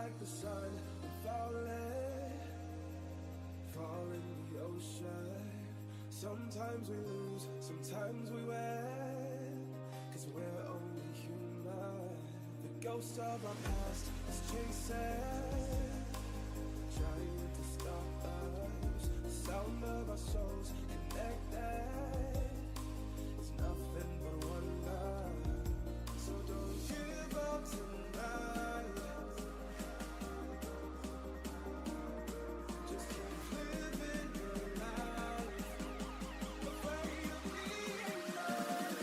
like the sun, fall in the ocean. Sometimes we lose, sometimes we win, 'cause we're only human. The ghost of our past is chasing, trying to stop us. The sound of our souls connected, it's nothing but wonder. So don't give up tonight. Just keep living your life, afraid of being alone.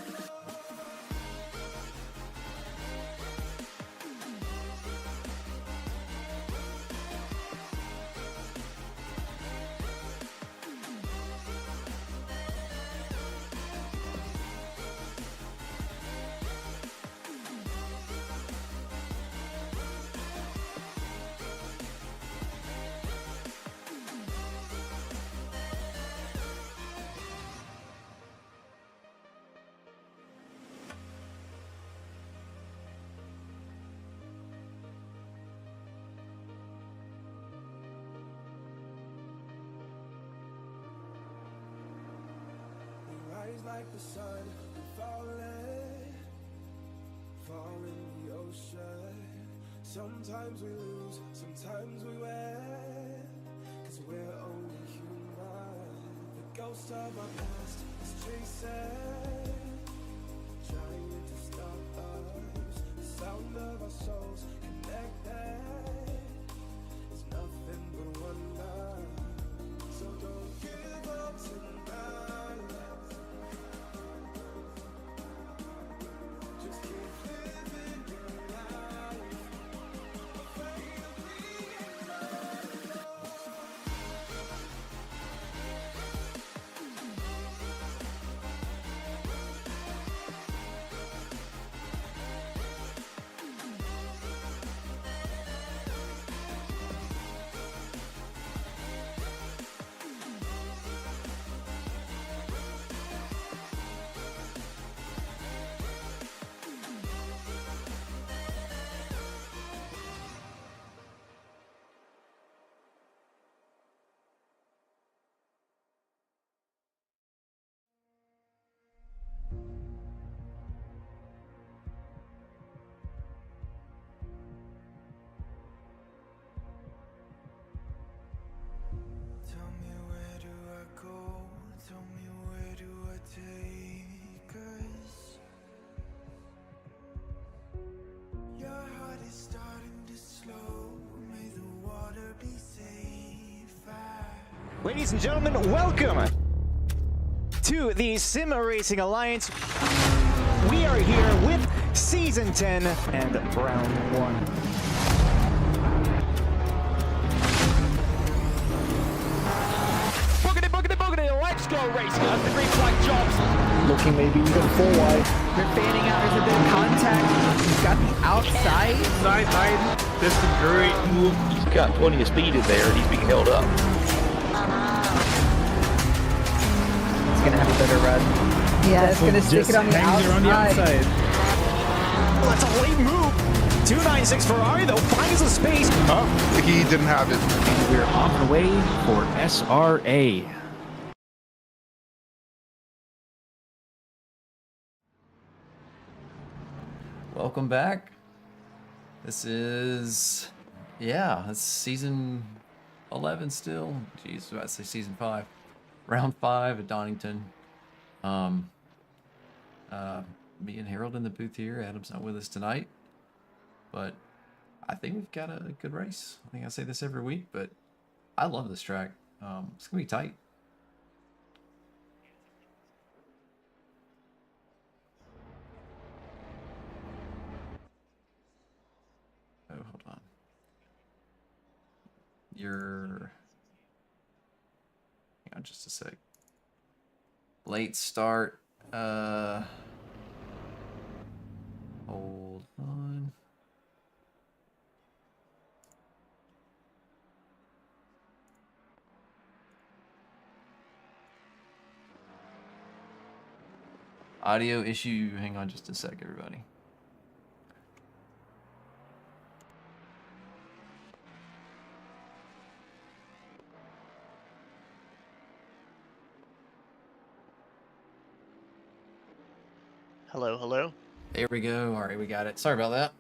Rise like the sun, fall in the ocean. Sometimes we lose, sometimes we win, 'cause we're only human. The ghost of our past is chasing, trying to stop us. The sound of our souls connected, it's nothing but wonder. So don't give up tonight. Just keep living your life, afraid of being alone. Tell me where do I go? Tell me where do I take us? Your heart is starting to slow. May the water be safe. Ladies and gentlemen, welcome to the Sim Racing Alliance. We are here with Season 10 and Round 1. Boogity, let's go racing as the green flag jumps. Looking maybe even full wide. They're fanning out, there's a bit of contact. He's got the outside. Side, that's a great move. He's got plenty of speed in there and he's being held up. He's gonna have a better run. Yeah, it's gonna stick it on the outside. Oh, that's a late move. 296 Ferrari though finds a space. He didn't have it. And we're on the way for SRA. Welcome back. This is, it's season 11 still. Jeez, I was about to say season 5. Round 5 at Donington. Me and Harold in the booth here. Adam's not with us tonight. But I think we've got a good race. I think I say this every week, but I love this track. It's going to be tight. Oh, hold on. Hang on just a sec. Late start. Hold on. Audio issue. Hang on just a sec, everybody. Hello, hello. There we go. All right, we got it. Sorry about that.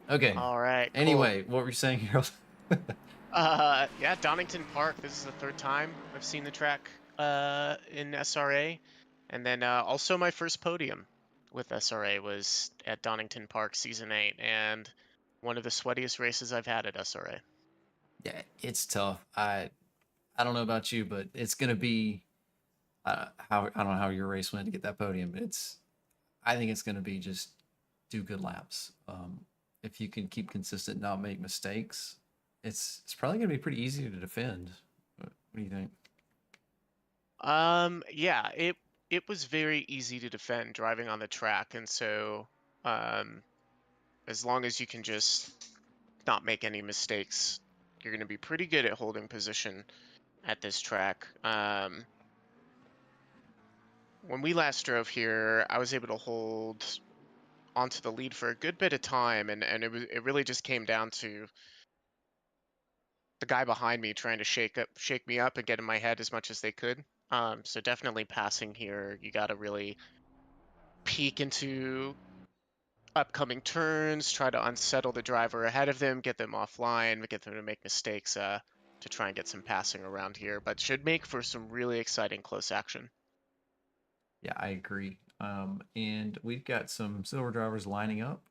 Okay. All right. Cool. Anyway, what were you saying here? Yeah, Donington Park. This is the third time I've seen the track in SRA, and then also my first podium with SRA was at Donington Park Season 8, and one of the sweatiest races I've had at SRA. Yeah, it's tough. I don't know about you, but it's gonna be how I don't know how your race went to get that podium, but I think it's gonna be just do good laps. If you can keep consistent, not make mistakes, it's probably gonna be pretty easy to defend. What do you think? Yeah, it was very easy to defend driving on the track, and so as long as you can just not make any mistakes, you're going to be pretty good at holding position at this track. When we last drove here, I was able to hold onto the lead for a good bit of time, and it really just came down to the guy behind me trying to shake me up and get in my head as much as they could. So definitely passing here, you got to really peek into upcoming turns, try to unsettle the driver ahead of them, get them offline, get them to make mistakes to try and get some passing around here, but should make for some really exciting close action. Yeah, I agree. And we've got some silver drivers lining up.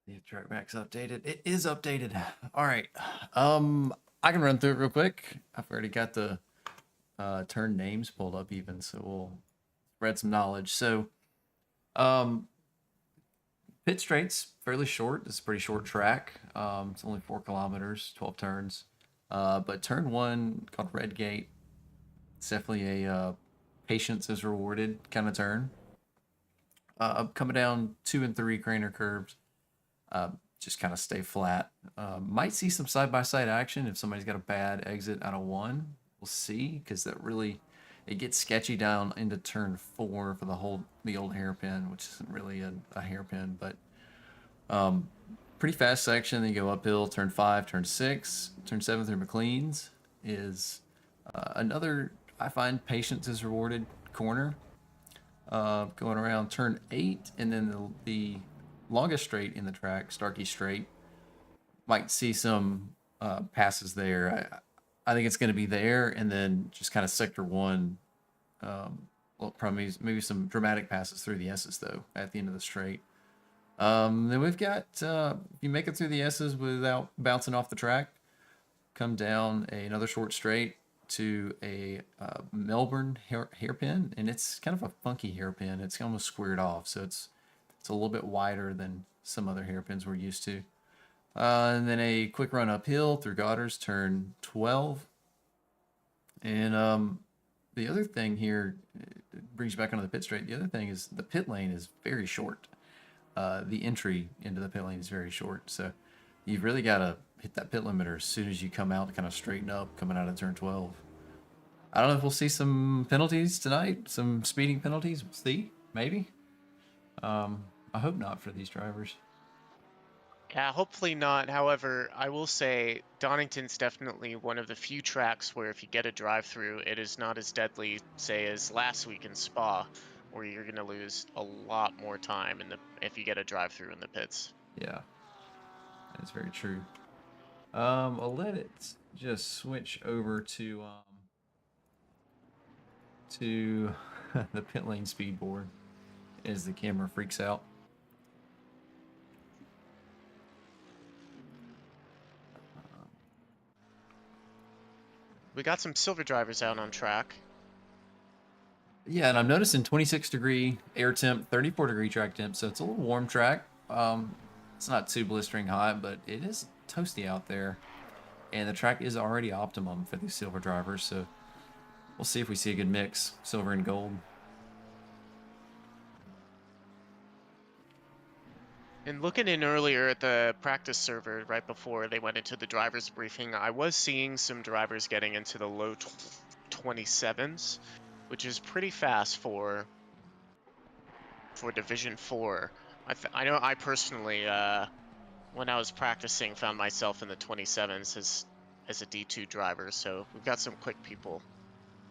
The track back's updated. It is updated. All right. I can run through it real quick. I've already got the turn names pulled up even, so we'll spread some knowledge. So, pit straight's fairly short. It's a pretty short track. It's only 4 kilometers, 12 turns. But turn 1, called Red Gate, it's definitely a patience is rewarded kind of turn. Coming down 2 and 3 Craner curves, just kind of stay flat. Might see some side-by-side action if somebody's got a bad exit out of 1. We'll see, because that really, it gets sketchy down into turn 4 for the old hairpin, which isn't really a hairpin, but pretty fast section. Then you go uphill, turn 5, turn 6, turn 7 through McLean's is another, I find, patience is rewarded corner. Going around turn 8, and then the longest straight in the track, Starkey Straight, might see some passes there. I think it's going to be there, and then just kind of sector 1. Well, probably maybe some dramatic passes through the S's though at the end of the straight. Then we've got if you make it through the S's without bouncing off the track, come down another short straight to a Melbourne hairpin, and it's kind of a funky hairpin. It's almost squared off, so it's a little bit wider than some other hairpins we're used to. And then a quick run uphill through Goddard's, turn 12. And the other thing here, it brings you back onto the pit straight. The other thing is the pit lane is very short. The entry into the pit lane is very short, so you've really got to hit that pit limiter as soon as you come out to kind of straighten up coming out of turn 12. I don't know if we'll see some penalties tonight, some speeding penalties. We'll see, maybe. I hope not for these drivers. Yeah, hopefully not. However, I will say Donington's definitely one of the few tracks where if you get a drive-through, it is not as deadly, say, as last week in Spa, where you're going to lose a lot more time if you get a drive-through in the pits. Yeah, that's very true. I'll let it just switch over to the pit lane speed board as the camera freaks out. We got some silver drivers out on track. Yeah, and I'm noticing 26-degree air temp, 34-degree track temp, so it's a little warm track. It's not too blistering hot, but it is toasty out there. And the track is already optimum for these silver drivers, so we'll see if we see a good mix, silver and gold. And looking in earlier at the practice server right before they went into the driver's briefing, I was seeing some drivers getting into the low 27s, which is pretty fast for Division 4. I know I personally, when I was practicing, found myself in the 27s as a D2 driver, so we've got some quick people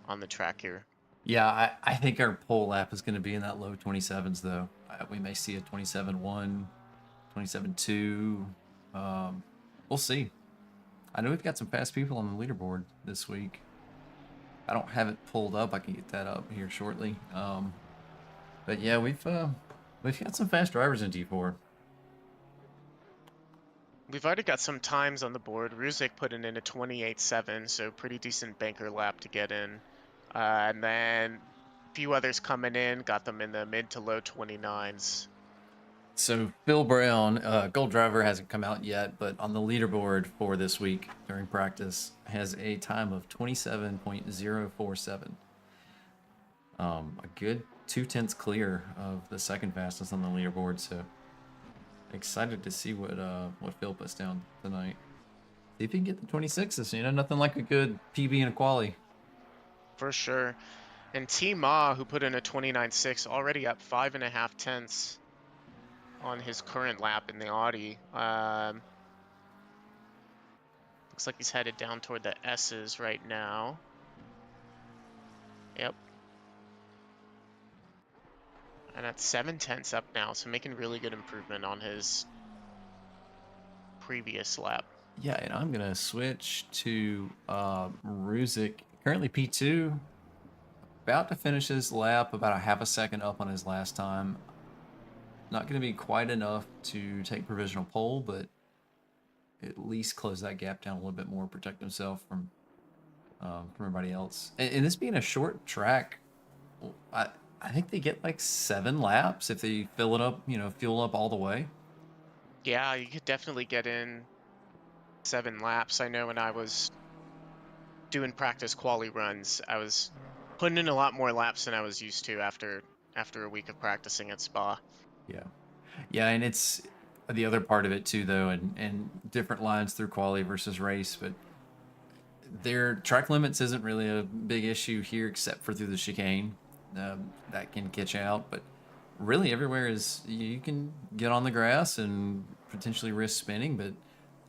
on the track here. Yeah, I think our pole lap is going to be in that low 27s, though. We may see a 27.1, 27.2. We'll see. I know we've got some fast people on the leaderboard this week. I don't have it pulled up. I can get that up here shortly. But yeah, we've got some fast drivers in D4. We've already got some times on the board. Ruzik putting in a 28.7, so pretty decent banker lap to get in. And then a few others coming in, got them in the mid to low 29s. So Phil Brown, Gold Driver hasn't come out yet, but on the leaderboard for this week during practice has a time of 27.047. A good 2/10 clear of the second fastest on the leaderboard. So excited to see what Phil puts down tonight. See if he can get the 26s. You know, nothing like a good PB and a quali. For sure. And T Ma, who put in a 29.6, already up 5.5 tenths on his current lap in the Audi. Looks like he's headed down toward the S's right now. Yep. And that's 7 tenths up now, so making really good improvement on his previous lap. Yeah, and I'm going to switch to Ruzik, currently P2, about to finish his lap, about a half a second up on his last time. Not going to be quite enough to take provisional pole, but at least close that gap down a little bit more, protect himself from everybody else. And this being a short track, I think they get like 7 laps if they fill it up, you know, fuel up all the way. Yeah, you could definitely get in 7 laps. I know when I was doing practice quali runs, I was putting in a lot more laps than I was used to after a week of practicing at Spa. Yeah, and it's the other part of it too, though, and different lines through quali versus race, but their track limits isn't really a big issue here except for through the chicane. That can catch out, but really everywhere is you can get on the grass and potentially risk spinning, but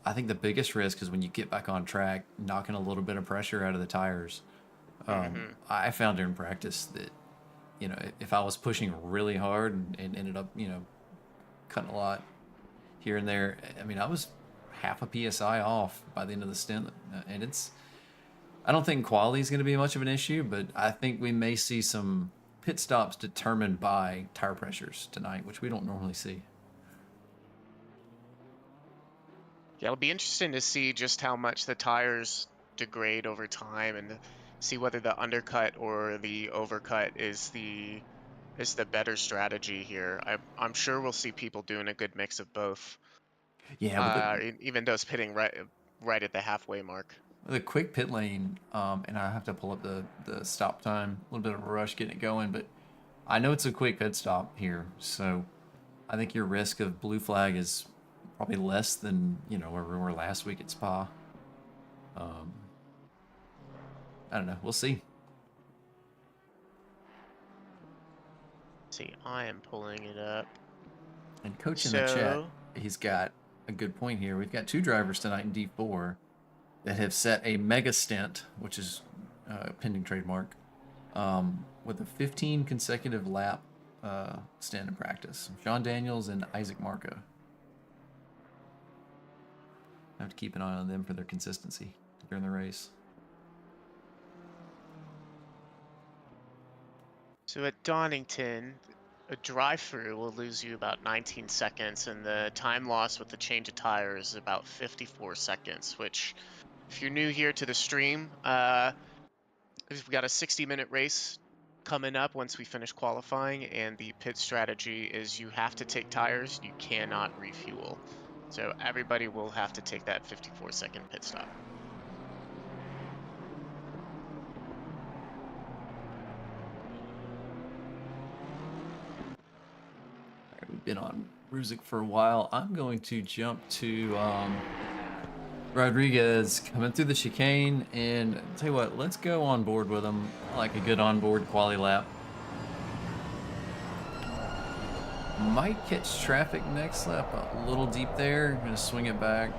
I think the biggest risk is when you get back on track, knocking a little bit of pressure out of the tires. I found during practice that, you know, if I was pushing really hard and ended up, you know, cutting a lot here and there, I mean, I was half a PSI off by the end of the stint, and I don't think quality is going to be much of an issue, but I think we may see some pit stops determined by tire pressures tonight, which we don't normally see. Yeah, it'll be interesting to see just how much the tires degrade over time and see whether the undercut or the overcut is the better strategy here. I'm sure we'll see people doing a good mix of both. Yeah, even those pitting right at the halfway mark. the quick pit lane, and I have to pull up the stop time. A little bit of a rush getting it going, but I know it's a quick pit stop here, so I think your risk of blue flag is probably less than, you know, where we were last week at Spa. I don't know. We'll see. See, I am pulling it up. And Coach in the chat, he's got a good point here. We've got two drivers tonight in D4 that have set a mega stint, which is a pending trademark, with a 15 consecutive lap stint in practice. Sean Daniels and Isaac Marco. I have to keep an eye on them for their consistency during the race. So at Donington, a drive-through will lose you about 19 seconds, and the time loss with the change of tires is about 54 seconds, which, if you're new here to the stream, we've got a 60-minute race coming up once we finish qualifying, and the pit strategy is you have to take tires, you cannot refuel. So everybody will have to take that 54-second pit stop. We've been on Ruzik for a while. I'm going to jump to Rodriguez coming through the chicane, and I'll tell you what, let's go on board with him. I like a good onboard quali lap. Might catch traffic next lap a little deep there. I'm gonna swing it back.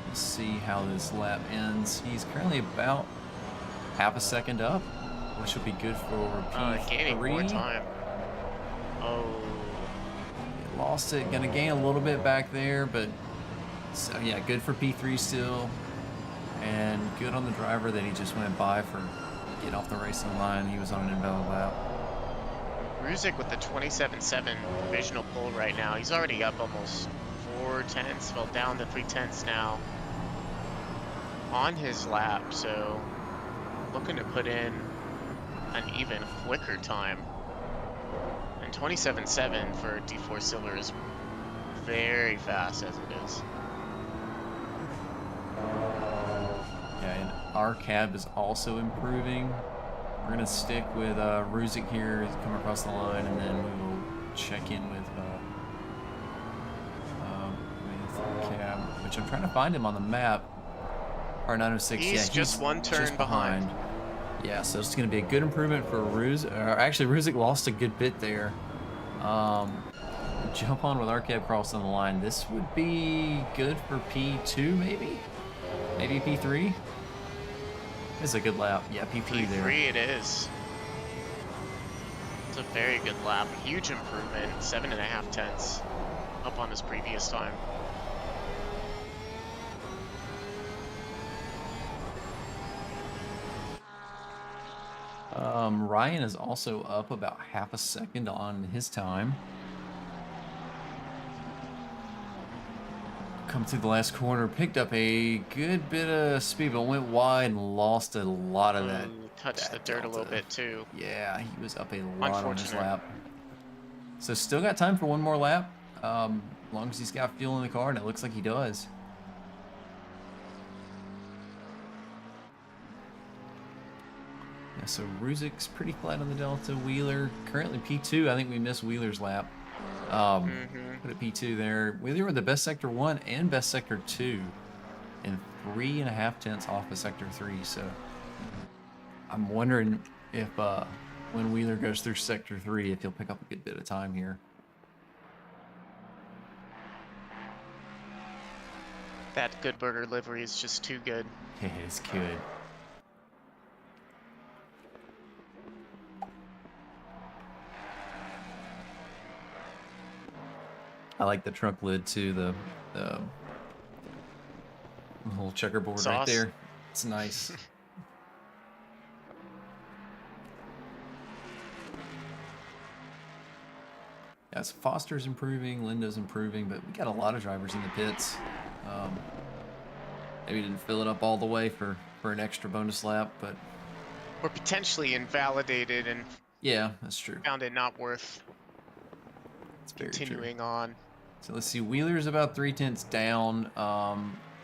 Let's see how this lap ends. He's currently about half a second up, which would be good for P3. Gaining more time. Oh. Lost it. Gonna gain a little bit back there, but so yeah, good for P3 still. And good on the driver that he just went by for getting off the racing line. He was on an invalid lap. Ruzik with the 27.7 divisional pole right now. He's already up almost 4 tenths, fell down to 3 tenths now on his lap, so looking to put in an even quicker time. And 27.7 for D4 Silver is very fast as it is. Yeah, and our cab is also improving. We're gonna stick with Ruzik here. He's coming across the line, and then we will check in with cab, which I'm trying to find him on the map. R906. He's just one turn behind. Yeah, so it's gonna be a good improvement for Ruzik. Actually, Ruzik lost a good bit there. Jump on with our cab crossing the line. This would be good for P2, maybe P3. It's a good lap. Yeah, P3 there. P3 it is. It's a very good lap. Huge improvement. 7.5 tenths up on his previous time. Ryan is also up about half a second on his time. Come through the last corner, picked up a good bit of speed, but went wide and lost a lot of that. Touched the dirt a little bit too. Yeah, he was up a lot on his lap. So still got time for one more lap, as long as he's got fuel in the car, and it looks like he does. Yeah, so Ruzik's pretty flat on the Delta. Wheeler currently P2. I think we missed Wheeler's lap. Put a P2 there. Wheeler with the best sector 1 and best sector 2, and 3.5 tenths off of sector 3. So I'm wondering if when Wheeler goes through sector 3, if he'll pick up a good bit of time here. That Good Burger livery is just too good. It is good. I like the trunk lid too, the whole checkerboard Sauce. right there. It's nice. Yeah, so Foster's improving, Linda's improving, but we got a lot of drivers in the pits. Maybe didn't fill it up all the way for an extra bonus lap, but Or potentially invalidated and yeah, that's true. found it not worth It's very continuing true. on. So let's see, Wheeler's about 3 tenths down.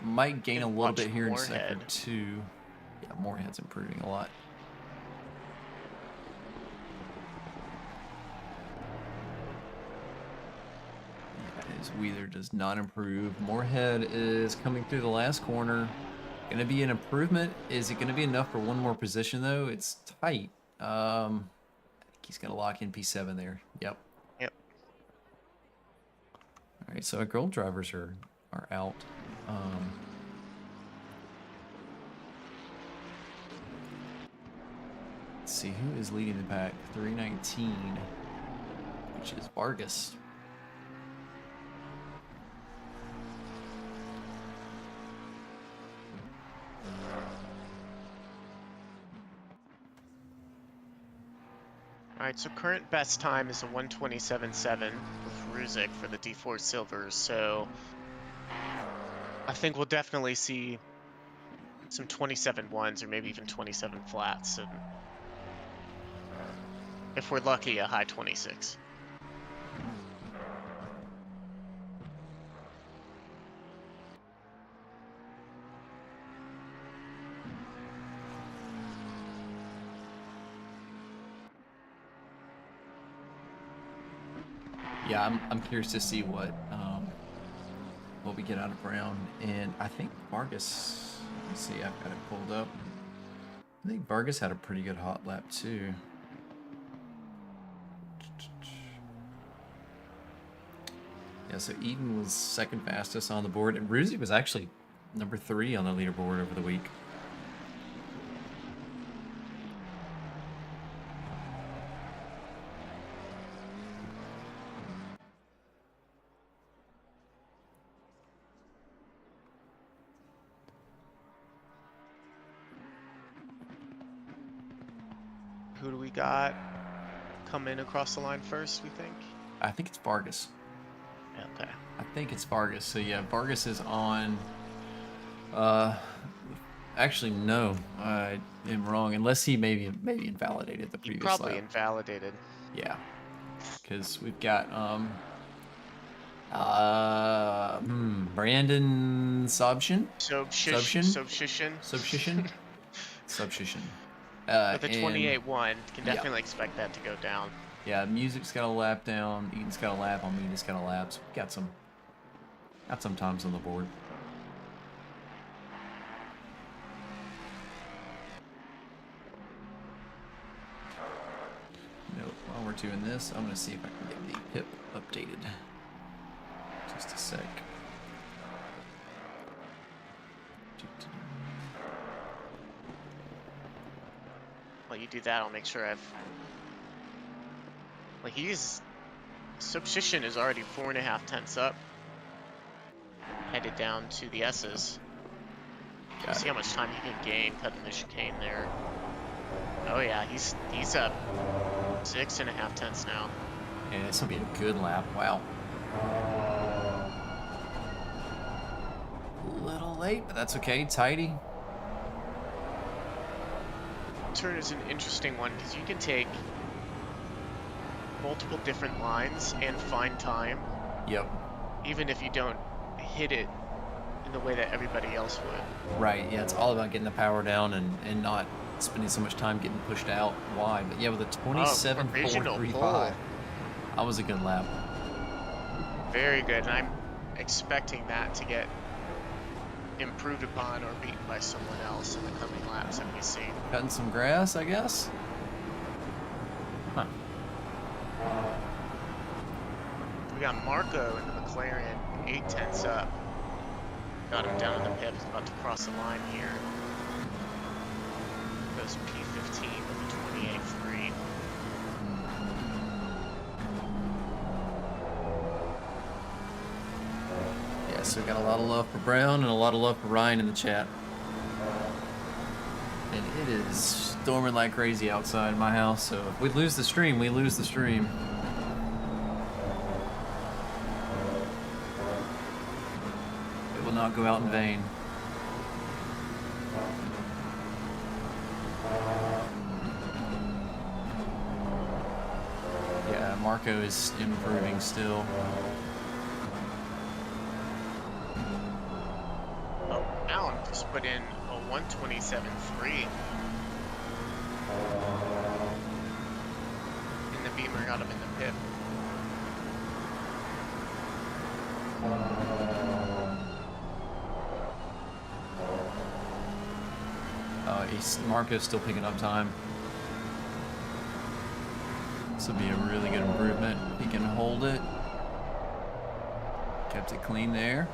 Might gain a little bit here in sector Moorhead. 2. Yeah, Moorhead's improving a lot. Yeah, as Wheeler does not improve. Moorhead is coming through the last corner. Gonna be an improvement. Is it gonna be enough for one more position though? It's tight. I think he's gonna lock in P7 there. Yep. Yep. All right, so our girl drivers are out. Let's see who is leading the pack. 319, which is Vargas. Alright, so current best time is a 127.7 with Ruzik for the D4 Silvers, so I think we'll definitely see some 27.1s or maybe even 27 flats, and if we're lucky, a high 26. Yeah, I'm curious to see what we get out of Brown, and I think Vargas. Let's see, I've got it pulled up. I think Vargas had a pretty good hot lap too. Yeah, so Eden was second fastest on the board, and Ruzi was actually number 3 on the leaderboard over the week. Who do we got come in across the line first, we think? I think it's Vargas. Okay. I think it's Vargas. So yeah, Vargas is on. Actually, no, I am wrong. Unless he maybe invalidated the He previous probably lap. invalidated. Yeah, because we've got Brandon Subshin. With a 28-1, can definitely expect that to go down. Yeah, Music's got a lap down. Eden's got a lap. Almeida's got a lap. So we've got some times on the board. While we're doing this, I'm going to see if I can get the pip updated. Just a sec. While you do that, I'll make sure I've... Like, Subshition is already 4.5 tenths up. Headed down to the S's. See how much time he can gain cutting the chicane there. Oh yeah, he's up 6.5 tenths now. And it's gonna be a good lap. Wow. A little late, but that's okay. Tidy. Turn is an interesting one because you can take multiple different lines and find time. Yep. Even if you don't hit it in the way that everybody else would. Right. Yeah, it's all about getting the power down and not spending so much time getting pushed out wide. But yeah, with a 27.435, that was a good lap. Very good, and I'm expecting that to get improved upon or beaten by someone else in the coming laps that we see. Cutting some grass, I guess. Huh. We got Marco in the McLaren, 8 tenths up. Got him down in the pit. He's about to cross the line here. Goes P15 with a 28.3. Yeah, so we got a lot of love for Brown and a lot of love for Ryan in the chat. And it is storming like crazy outside my house, so if we lose the stream, we lose the stream. It will not go out in vain. Yeah, Marco is improving still. Oh, Allen just put in a 127.3. In the Beamer, got him in the pit. Marco's still picking up time. This will be a really good improvement. He can hold it. Kept it clean there.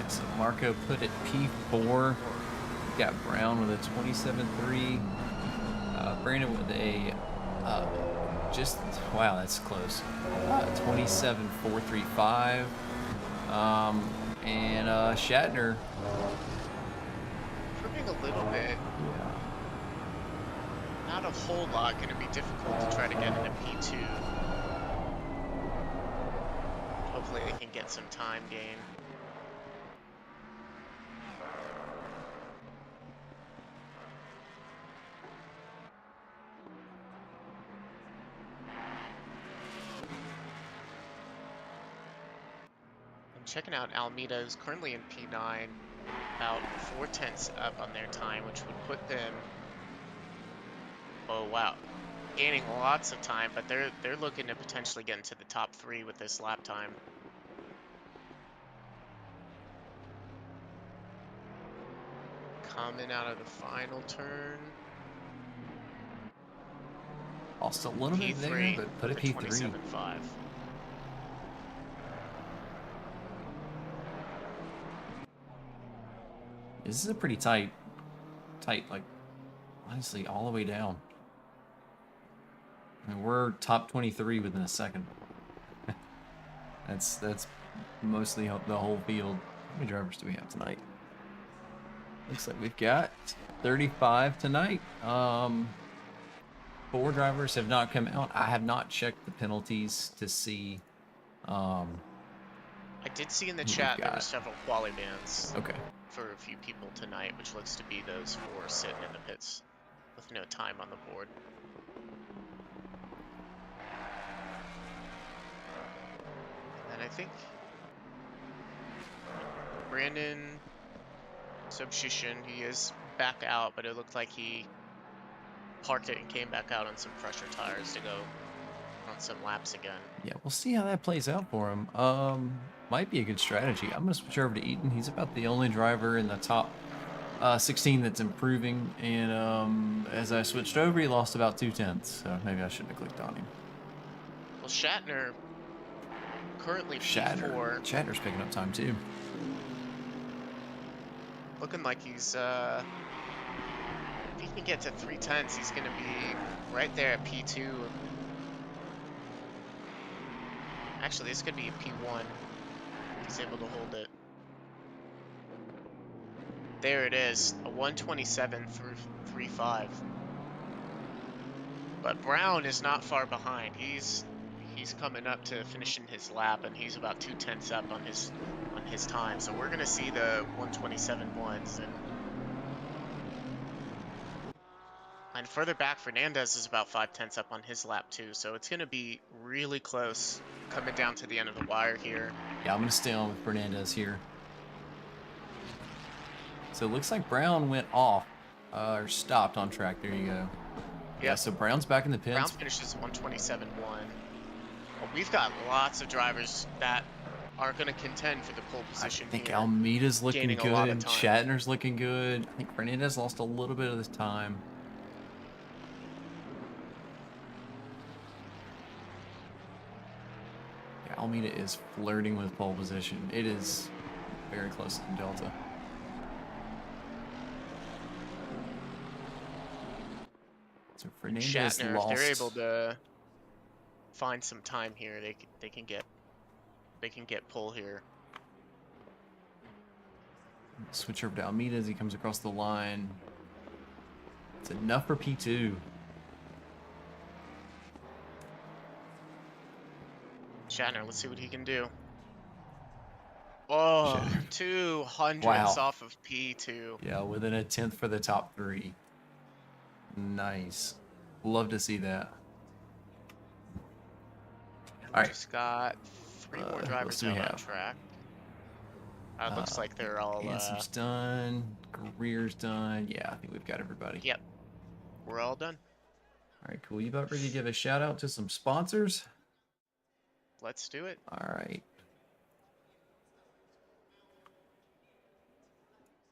So Marco put at P4. We got Brown with a 27.3. Brandon with a wow, that's close. 27.435. And Shatner Improving a little bit. Yeah. Not a whole lot. Going to be difficult to try to get into P2. Hopefully they can get some time gain. Checking out Almeida is currently in P9, about 4 tenths up on their time, which would put them, oh wow, gaining lots of time, but they're looking to potentially get into the top 3 with this lap time. Coming out of the final turn. Lost a little bit there, but put a P3. 27.5. This is a pretty tight, like Honestly, all the way down. I mean, we're top 23 within a second. That's mostly the whole field. How many drivers do we have tonight? Looks like we've got 35 tonight. 4 drivers have not come out. I have not checked the penalties to see. I did see in the chat there were several quali bans. Okay. For a few people tonight, which looks to be those 4 sitting in the pits with no time on the board. And I think Brandon Substitution, he is back out, but it looked like he parked it and came back out on some fresher tires to go on some laps again. Yeah, we'll see how that plays out for him. Might be a good strategy. I'm gonna switch over to Eaton. He's about the only driver in the top 16 that's improving, and as I switched over, he lost about 2/10, so maybe I shouldn't have clicked on him. Well, Shatner currently P4. Shatner's picking up time too. Looking like he's if he can get to 3/10, he's gonna be right there at P2. Actually, this could be a P1 if he's able to hold it. There it is, a 127 through 3.5. But Brown is not far behind. He's coming up to finishing his lap, and he's about 2/10 up on his time. So we're gonna see the 127.1s, and further back, Fernandez is about 5/10 up on his lap too. So it's gonna be really close coming down to the end of the wire here. Yeah, I'm gonna stay on with Fernandez here. So it looks like Brown went off, or stopped on track. There you go. Yeah, so Brown's back in the pits. Brown finishes 127.1. Well, we've got lots of drivers that are going to contend for the pole position. I think here, Almeida's looking gaining good. a lot of time. Shatner's looking good. I think Fernandez lost a little bit of this time. Yeah, Almeida is flirting with pole position. It is very close to the Delta. So Fernandez Shatner, lost. if they're able to find some time here, they can get pole here. Switch over to Almeida as he comes across the line. It's enough for P2. Shatner, let's see what he can do. Oh, Shatner. 200ths off of P2. Yeah, within a 10th for the top 3. Nice. Love to see that. All right. Just got 3 more drivers out on track. It looks like they're all. Ansom's done. Greer's done. Yeah, I think we've got everybody. Yep. We're all done. All right, cool. You about ready to give a shout out to some sponsors? Let's do it. All right.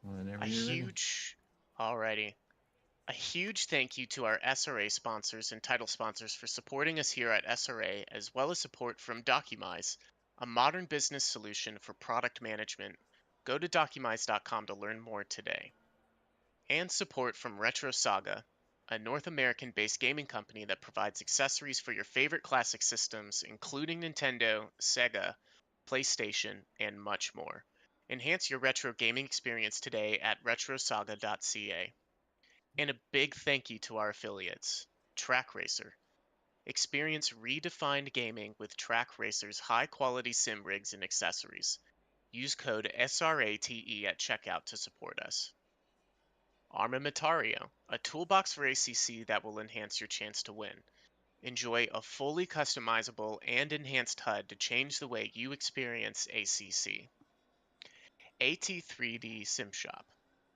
Whenever you're ready. Alrighty. A huge thank you to our SRA sponsors and title sponsors for supporting us here at SRA, as well as support from Documise, a modern business solution for product management. Go to documise.com to learn more today. And support from Retro Saga, a North American-based gaming company that provides accessories for your favorite classic systems, including Nintendo, Sega, PlayStation, and much more. Enhance your retro gaming experience today at retrosaga.ca. And a big thank you to our affiliates, Track Racer. Experience redefined gaming with Track Racer's high-quality sim rigs and accessories. Use code SRATE at checkout to support us. Armamentario, a toolbox for ACC that will enhance your chance to win. Enjoy a fully customizable and enhanced HUD to change the way you experience ACC. AT3D Sim Shop.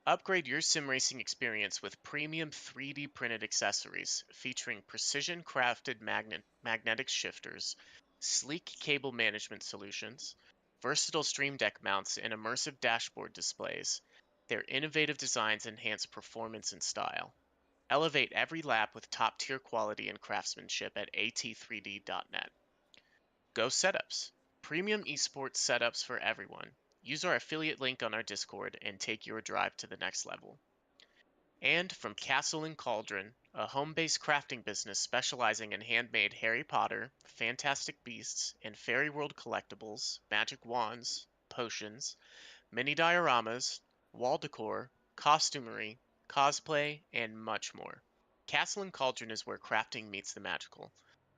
Upgrade your sim racing experience with premium 3D printed accessories featuring precision crafted magnetic shifters, sleek cable management solutions, versatile stream deck mounts, and immersive dashboard displays. Their innovative designs enhance performance and style. Elevate every lap with top-tier quality and craftsmanship at at3d.net. Go Setups. Premium esports setups for everyone. Use our affiliate link on our Discord and take your drive to the next level. And from Castle and Cauldron, a home-based crafting business specializing in handmade Harry Potter, Fantastic Beasts, and Fairy World collectibles, magic wands, potions, mini dioramas, wall decor, costumery, cosplay, and much more. Castle and Cauldron is where crafting meets the magical.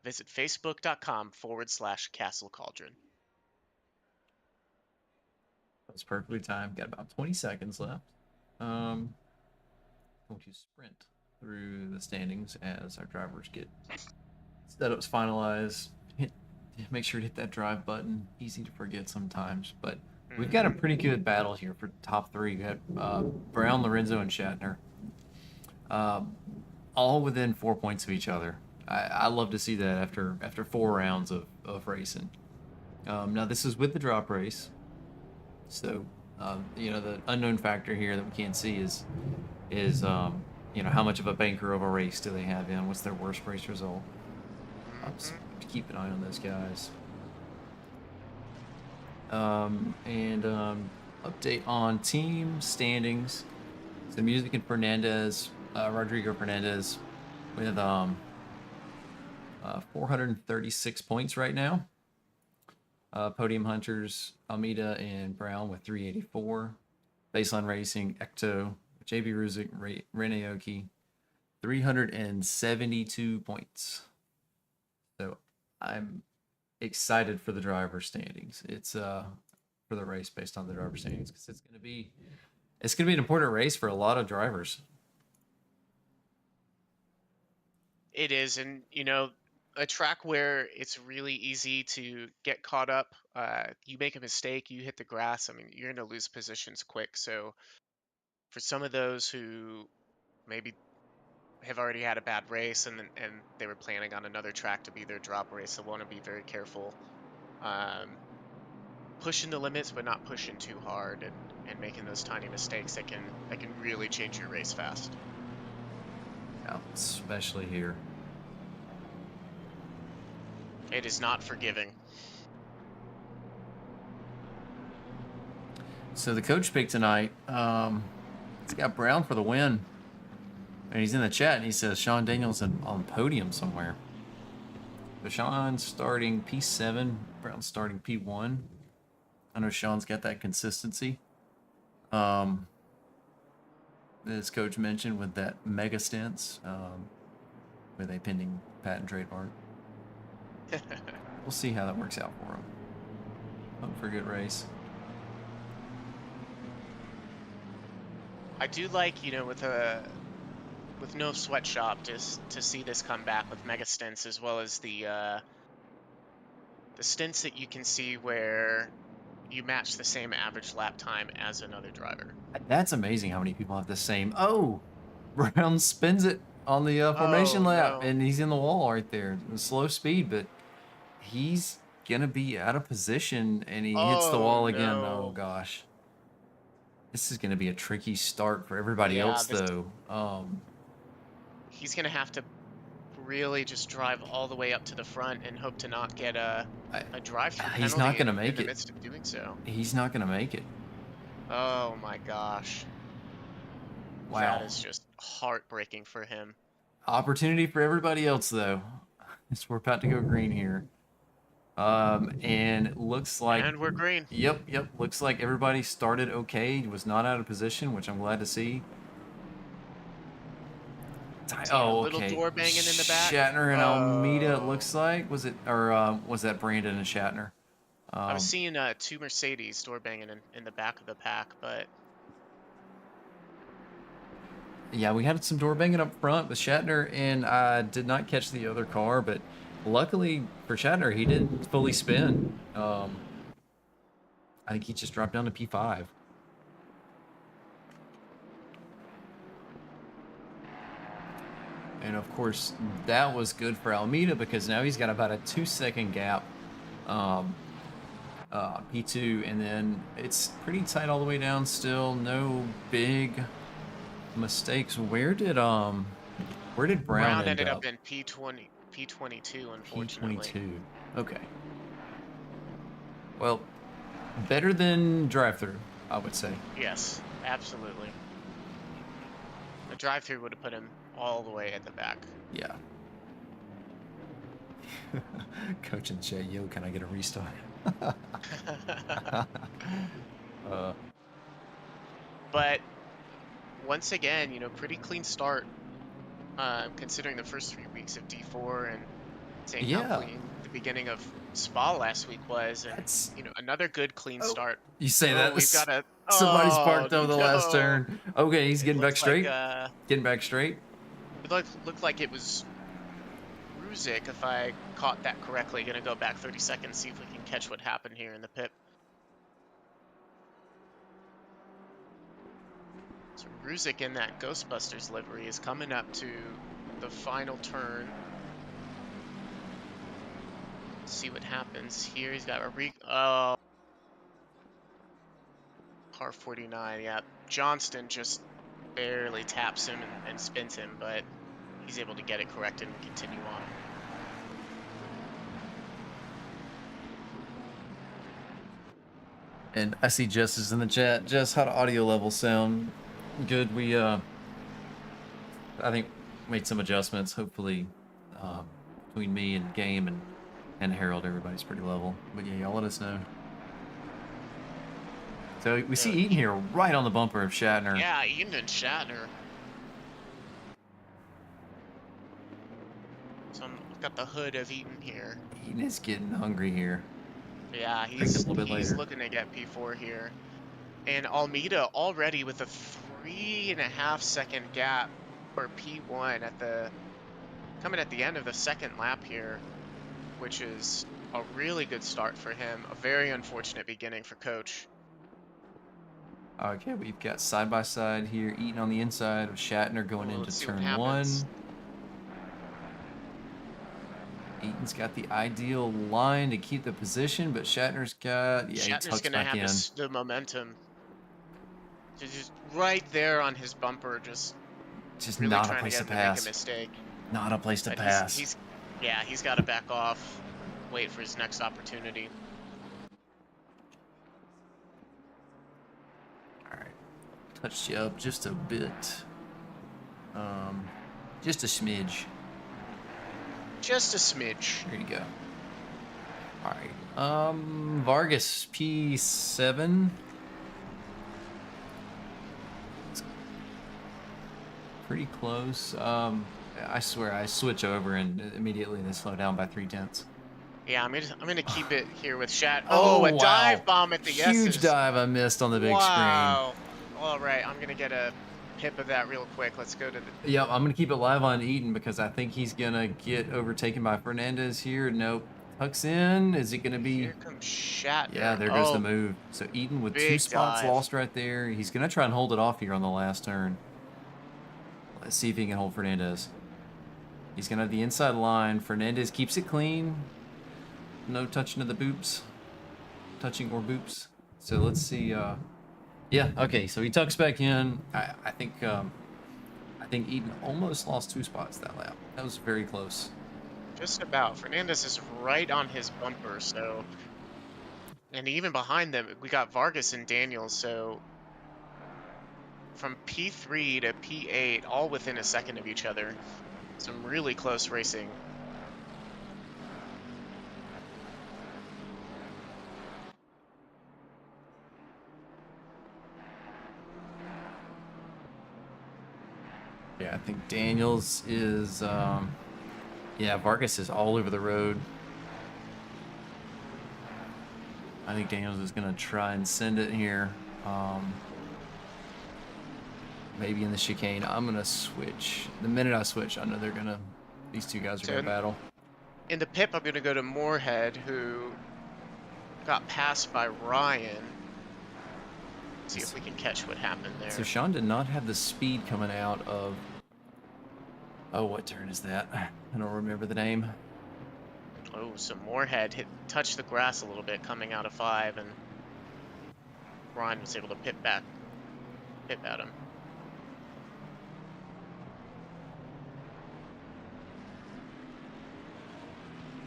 Visit facebook.com/Castle Cauldron. That's perfectly timed. Got about 20 seconds left. Going to sprint through the standings as our drivers get setups finalized. Make sure to hit that drive button. Easy to forget sometimes, but we've got a pretty good battle here for top three. We got Brown, Lorenzo, and Shatner, all within 4 points of each other. I love to see that after 4 rounds of racing. Now this is with the drop race, so you know, the unknown factor here that we can't see is you know, how much of a banker of a race do they have in? What's their worst race result? So to keep an eye on those guys. Update on team standings. So Music and Fernandez, Rodrigo Fernandez, with 436 points right now. Podium Hunters, Almeida and Brown with 384. Baseline Racing, Ecto, JB Ruzik, Renaoki, 372 points. So I'm excited for the driver standings. It's for the race based on the driver standings, because it's gonna be an important race for a lot of drivers. It is, and you know, a track where it's really easy to get caught up. You make a mistake, you hit the grass. I mean, you're going to lose positions quick. So for some of those who maybe have already had a bad race and they were planning on another track to be their drop race, they'll want to be very careful. Pushing the limits, but not pushing too hard, and making those tiny mistakes that can really change your race fast. Yeah, especially here. It is not forgiving. So the coach pick tonight, it's got Brown for the win. And he's in the chat and he says Sean Daniels on podium somewhere. So Sean's starting P7, Brown's starting P1. I know Sean's got that consistency. As coach mentioned, with that mega stints, with a pending patent trademark. We'll see how that works out for him. Hope for a good race. I do like, you know, with no sweatshop, just to see this come back with mega stints, as well as the stints that you can see where you match the same average lap time as another driver. That's amazing how many people have the same. Oh, Brown spins it on the formation lap, and he's in the wall right there. Slow speed, but he's gonna be out of position, and he hits the wall again. Oh gosh, this is gonna be a tricky start for everybody else, though. He's gonna have to really just drive all the way up to the front and hope to not get a drive-through penalty. He's not gonna make it. In the midst of doing so. He's not gonna make it. Oh my gosh. Wow. That is just heartbreaking for him. Opportunity for everybody else, though. So we're about to go green here. And it looks like... And we're green. Yep. Looks like everybody started okay. Was not out of position, which I'm glad to see. Oh, okay. Little door banging in the back. Shatner and Almeida, it looks like. Was it, or was that Brandon and Shatner? I was seeing 2 Mercedes door banging in the back of the pack, but... Yeah, we had some door banging up front with Shatner, and I did not catch the other car, but luckily for Shatner, he didn't fully spin. I think he just dropped down to P5. And of course, that was good for Almeida, because now he's got about a 2-second gap. P2, and then it's pretty tight all the way down still. No big mistakes. Where did Brown ended up in P22, unfortunately. P22. Okay. Well, better than drive-through, I would say. Yes, absolutely. The drive-through would have put him all the way at the back. Yeah. Coach in the chat, yo, can I get a restart? But once again, you know, pretty clean start, considering the first 3 weeks of D4 and seeing how clean the beginning of Spa last week was, and That's... you know, another good clean start. You say that we've got a somebody's parked over the last no. turn. Okay, he's getting back looks straight. Like, Getting back straight. it looked like it was Ruzik, if I caught that correctly. Gonna go back 30 seconds, see if we can catch what happened here in the pit. So Ruzik in that Ghostbusters livery is coming up to the final turn. See what happens here. He's got a car 49. Yeah, Johnston just barely taps him and spins him, but he's able to get it corrected and continue on. And I see Jess is in the chat. Jess, how do audio levels sound? Good. We I think made some adjustments. Hopefully, between me and Game and Harold, everybody's pretty level. But yeah, y'all let us know. So we see Eaton here right on the bumper of Shatner. Yeah, Eaton and Shatner. So I've got the hood of Eaton here. Eaton is getting hungry here. Yeah, he's looking to get P4 here. And Almeida already with a 3.5 second gap for P1 coming at the end of the second lap here, which is a really good start for him. A very unfortunate beginning for Coach. Okay, we've got side by side here, Eaton on the inside of Shatner going into turn 1. Eaton's got the ideal line to keep the position, but Shatner's got... Yeah, Shatner's going to have the momentum. Just right there on his bumper, just really not trying a place to to get him to pass. make a mistake. Not a place to But pass. He's got to back off, wait for his next opportunity. All right, touched you up just a bit. Just a smidge. Just a smidge. There you go. All right. Vargas P7. It's pretty close. I swear I switch over and immediately they slow down by 0.3. Yeah, I'm gonna keep it here with Shat. Oh, a wow. dive bomb at the Huge S's. dive I missed on the big wow. All right, I'm gonna get a pip of that real quick. Let's go to the... Yep, I'm going to keep it live on Eaton because I think he's going to get overtaken by Fernandez here. Nope. Tucks in. Is it going to be... Here comes Shatner. Yeah, there goes the move. So Eaton with 2 spots dive. lost right there. He's going to try and hold it off here on the last turn. Let's see if he can hold Fernandez. He's going to have the inside line. Fernandez keeps it clean. No touching of the boops. Touching or boops. So let's see... Yeah, okay, so he tucks back in. I think Eaton almost lost 2 spots that lap. That was very close. Just about. Fernandez is right on his bumper, so... And even behind them, we got Vargas and Daniels, so... From P3 to P8, all within a second of each other. Some really close racing. Yeah, I think Daniels is, yeah, Vargas is all over the road. I think Daniels is going to try and send it here. Maybe in the chicane. I'm going to switch. The minute I switch, I know these two guys are going to battle. In the pip, I'm going to go to Moorhead, who got passed by Ryan. See if we can catch what happened there. So Sean did not have the speed coming out of... Oh, what turn is that? I don't remember the name. Oh, so Moorhead touched the grass a little bit coming out of 5, and Ryan was able to pip at him.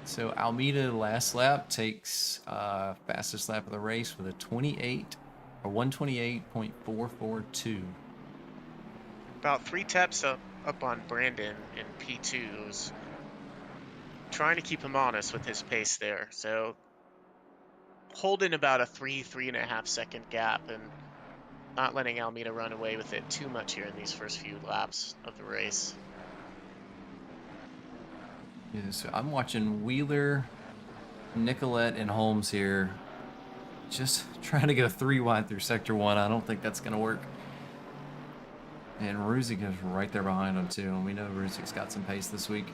So Almeida last lap takes fastest lap of the race with a 128.442. about 3 taps up on Brandon in P2s. Trying to keep him honest with his pace there. So holding about a 3.5 second gap and not letting Almeida run away with it too much here in these first few laps of the race. Yeah, so I'm watching Wheeler, Nicolette, and Holmes here. Just trying to go 3 wide through Sector 1. I don't think that's going to work. And Ruzik is right there behind him, too. And we know Ruzik's got some pace this week.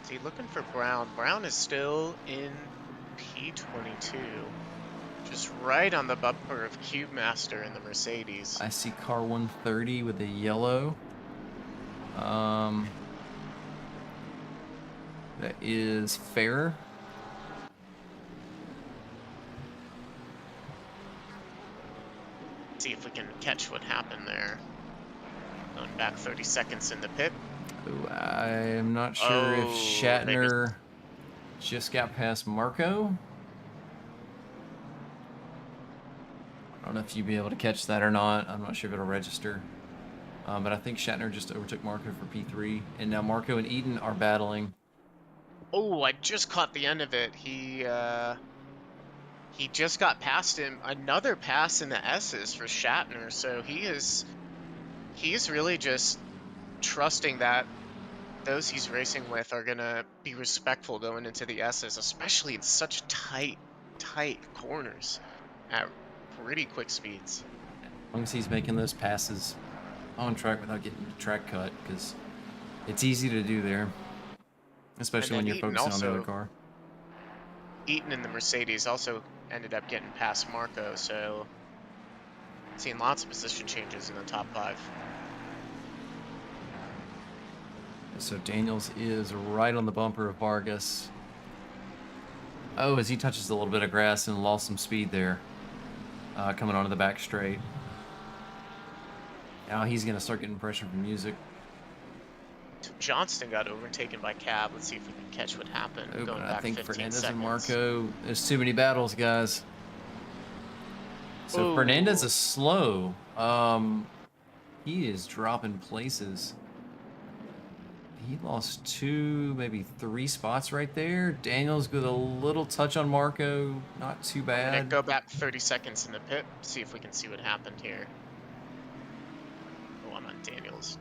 See, looking for Brown. Brown is still in P22. Just right on the bumper of Cube Master in the Mercedes. I see car 130 with a yellow. That is fair. See if we can catch what happened there. Going back 30 seconds in the pit. Ooh, I am not sure if Shatner just got past Marco. I don't know if you'd be able to catch that or not. I'm not sure if it'll register. But I think Shatner just overtook Marco for P3. And now Marco and Eaton are battling. Oh, I just caught the end of it. He just got past him. Another pass in the S's for Shatner. So he's really just trusting that those he's racing with are gonna be respectful going into the S's, especially in such tight corners at pretty quick speeds. As long as he's making those passes on track without getting the track cut, because it's easy to do there, especially when you're focusing on the other car. Eaton in the Mercedes also ended up getting past Marco, so seeing lots of position changes in the top 5. So Daniels is right on the bumper of Vargas. Oh, as he touches a little bit of grass and lost some speed there, coming onto the back straight. Now he's going to start getting pressure from Music. Johnston got overtaken by Cab. Let's see if we can catch what happened. Oh, Going but back I think 15 Fernandez seconds. and Marco, there's too many battles, guys. So Ooh. Fernandez is slow. He is dropping places. He lost 2, maybe 3 spots right there. Daniels with a little touch on Marco. Not too I'm gonna bad. go back 30 seconds in the pit, see if we can see what happened here. Oh, I'm on Daniels.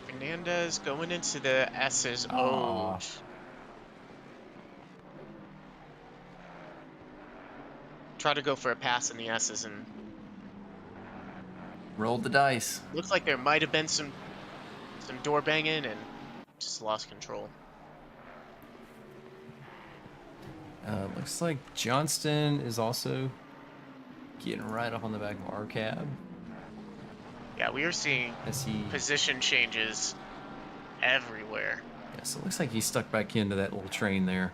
Fernandez going into the S's. Oh. Try to go for a pass in the S's and Rolled the dice. looks like there might have been some door banging and just lost control. Looks like Johnston is also getting right up on the back of our cab. Yeah, we are seeing As he, position changes everywhere. yeah, so it looks like he's stuck back into that little train there.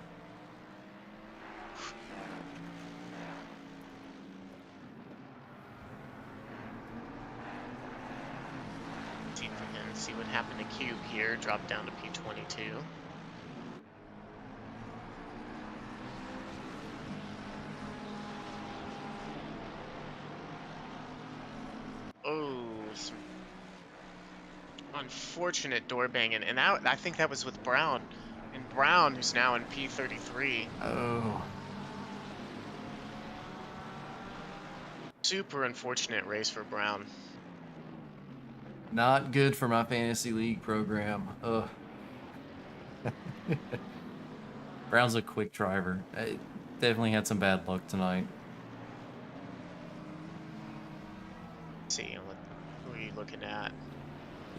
See if we can see what happened to Cube here. Drop down to P22. Oh, some unfortunate door banging, and that, I think that was with Brown, and Brown, who's now in P33. Oh. Super unfortunate race for Brown. Not good for my fantasy league program. Ugh. Brown's a quick driver. Definitely had some bad luck tonight. Let's see, who are you looking at?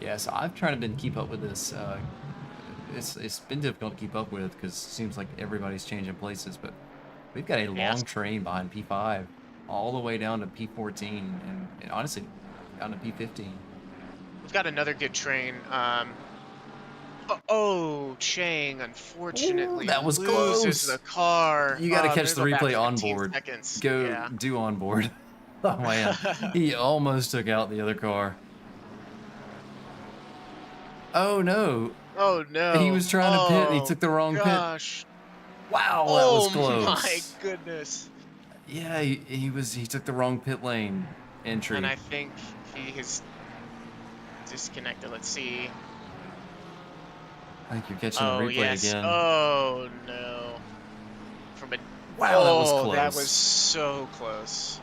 Yeah, so I've tried to keep up with this. It's been difficult to keep up with because it seems like everybody's changing places, but we've got a long train behind P5 all the way down to P14 and honestly down to P15. We've got another good train. Chang, unfortunately, Ooh, that was loses close. the car. You got to catch they're the going back replay on 15 board. seconds. Go Yeah. do on board. Oh man, he almost took out the other car. Oh no. Oh no. He was trying to pit and he took the wrong gosh. Wow, that was close. Oh my goodness. Yeah, he took the wrong pit lane entry. And I think he has disconnected. Let's see. I think you're catching the Oh replay yes. again. Oh no. From a Wow, that was close. That was so close.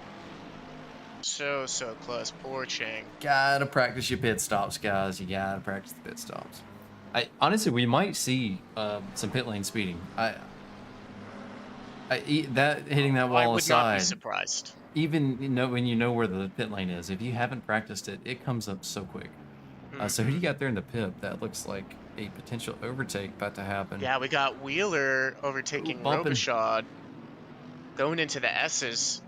So close. Poor Chang. Gotta practice your pit stops, guys. You gotta practice the pit stops. Honestly, we might see some pit lane speeding. Hitting that wall I would aside. not be surprised. Even when you know where the pit lane is, if you haven't practiced it, it comes up so quick. So who do you got there in the pit? That looks like a potential overtake about to happen. Yeah, we got Wheeler overtaking Robichaud, going into the S's,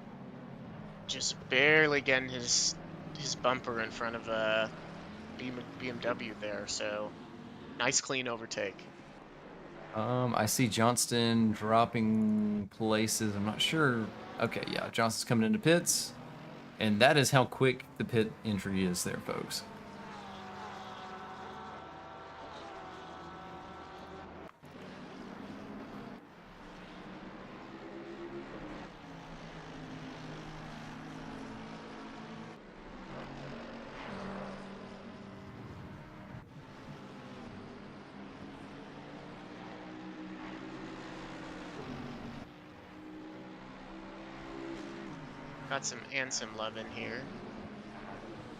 just barely getting his bumper in front of a BMW there. So nice clean overtake. I see Johnston dropping places. I'm not sure. Okay, yeah, Johnston's coming into pits, and that is how quick the pit entry is there, folks. Got some Ansem love in here.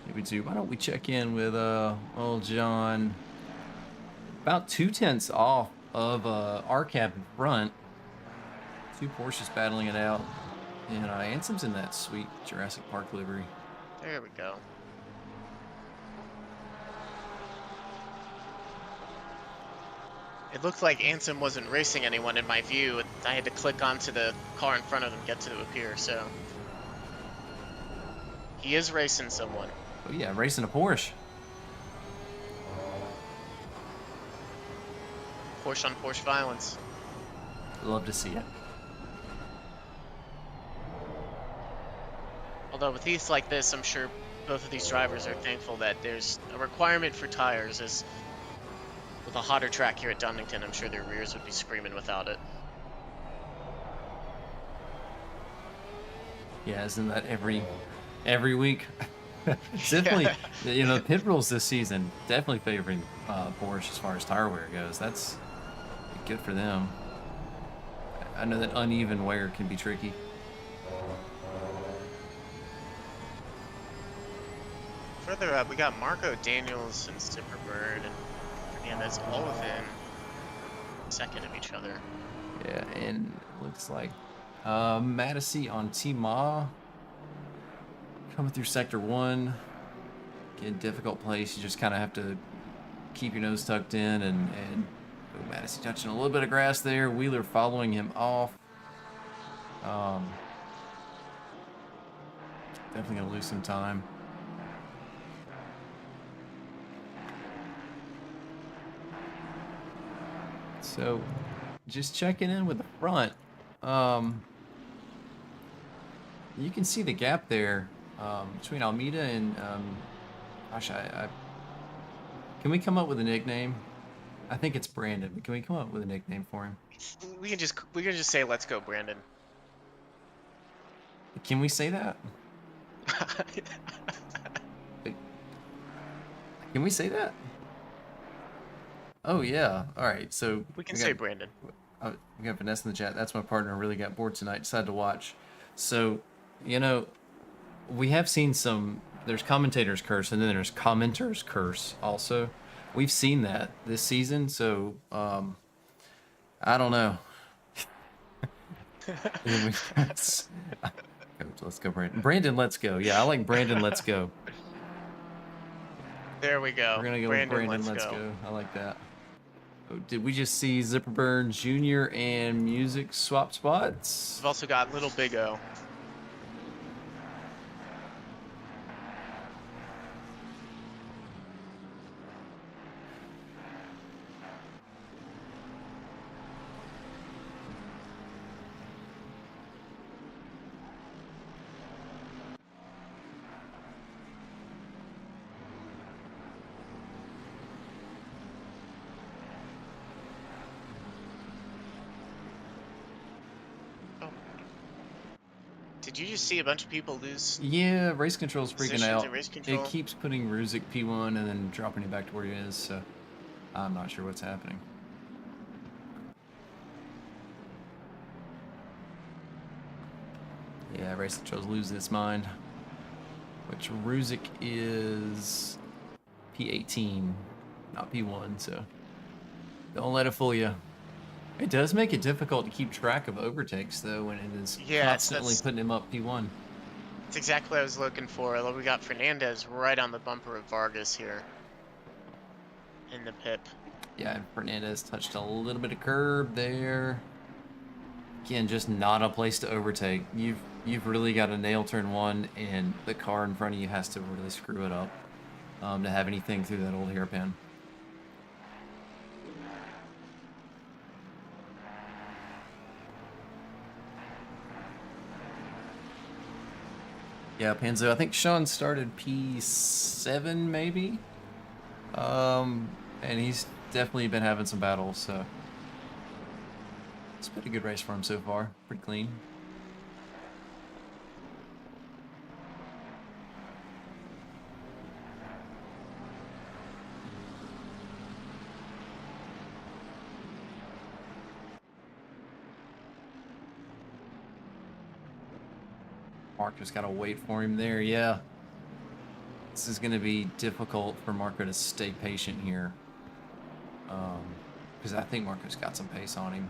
Yeah, we do. Why don't we check in with old John? About 2/10 off of R-Cap in front. Two Porsches battling it out. And Ansem's in that sweet Jurassic Park livery. There we go. It looked like Ansem wasn't racing anyone in my view. I had to click onto the car in front of him to get to appear, so. He is racing someone. Oh yeah, racing a Porsche. Porsche on Porsche violence. Love to see it. Although with heats like this, I'm sure both of these drivers are thankful that there's a requirement for tires, as with a hotter track here at Donington, I'm sure their rears would be screaming without it. Yeah, isn't that every week? It's definitely, you know, the pit rules this season definitely favoring Porsche as far as tire wear goes. That's good for them. I know that uneven wear can be tricky. Further up, we got Marco Daniels and Zipperbird and Fernandez all within a second of each other. Yeah, and it looks like Madison on T-Ma coming through sector 1. Again, difficult place. You just kind of have to keep your nose tucked in, and Madison touching a little bit of grass there. Wheeler following him off. Definitely gonna lose some time. So, just checking in with the front. You can see the gap there between Almeida and gosh, can we come up with a nickname? I think it's Brandon. But can we come up with a nickname for him? We can just say, "Let's go, Brandon." Can we say that? Can we say that? Oh yeah. All right. So we can say Brandon. We got Vanessa in the chat. That's my partner. Really got bored tonight. Decided to watch. So, you know, we have seen some. There's commentators curse, and then there's commenters curse also. We've seen that this season. So, I don't know. Let's go, Brandon. Brandon, let's go. Yeah, I like Brandon. Let's go. There we go. We're gonna go Brandon, with Brandon. Let's go. I like that. Oh, did we just see Zipperburn Jr. and Music swap spots? We've also got Little Big O. Did you just see a bunch of people lose Yeah, race control's freaking positions out. at race control? It keeps putting Ruzik P1 and then dropping it back to where he is, so I'm not sure what's happening. Yeah, race control's losing its mind. Which Ruzik is P18, not P1, so don't let it fool you. It does make it difficult to keep track of overtakes, though, when it is constantly putting him up P1. That's exactly what I was looking for. Although we got Fernandez right on the bumper of Vargas here in the pip. Yeah, and Fernandez touched a little bit of curb there. Again, just not a place to overtake. You've really got to nail turn one, and the car in front of you has to really screw it up to have anything through that old hairpin. Yeah, Panzo, I think Sean started P7 maybe. And he's definitely been having some battles, so it's been a good race for him so far. Pretty clean. Mark just gotta wait for him there, yeah. This is gonna be difficult for Marco to stay patient here. Because I think Marco's got some pace on him.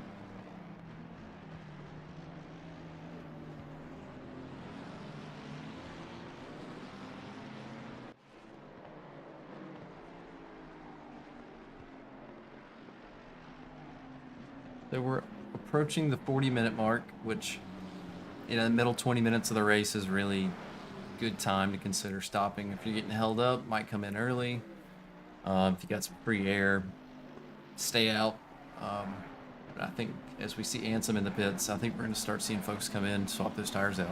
So we're approaching the 40-minute mark, which, you know, the middle 20 minutes of the race is really good time to consider stopping. If you're getting held up, might come in early. If you got some free air, stay out. But I think as we see Ansem in the pits, I think we're going to start seeing folks come in, swap those tires out.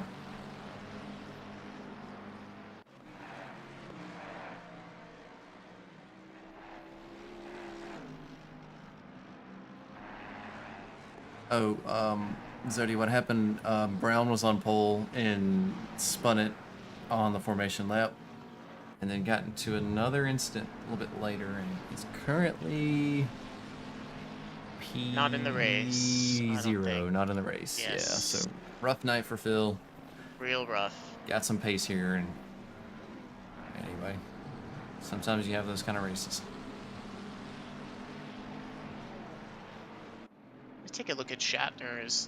Oh, Zodi, what happened? Brown was on pole and spun it on the formation lap, and then got into another incident a little bit later, and he's currently P0, Not in the race. not in the race. Yes. Yeah, so rough night for Phil. Real rough. Got some pace here, and anyway, sometimes you have those kind of races. Take a look at Shatner, is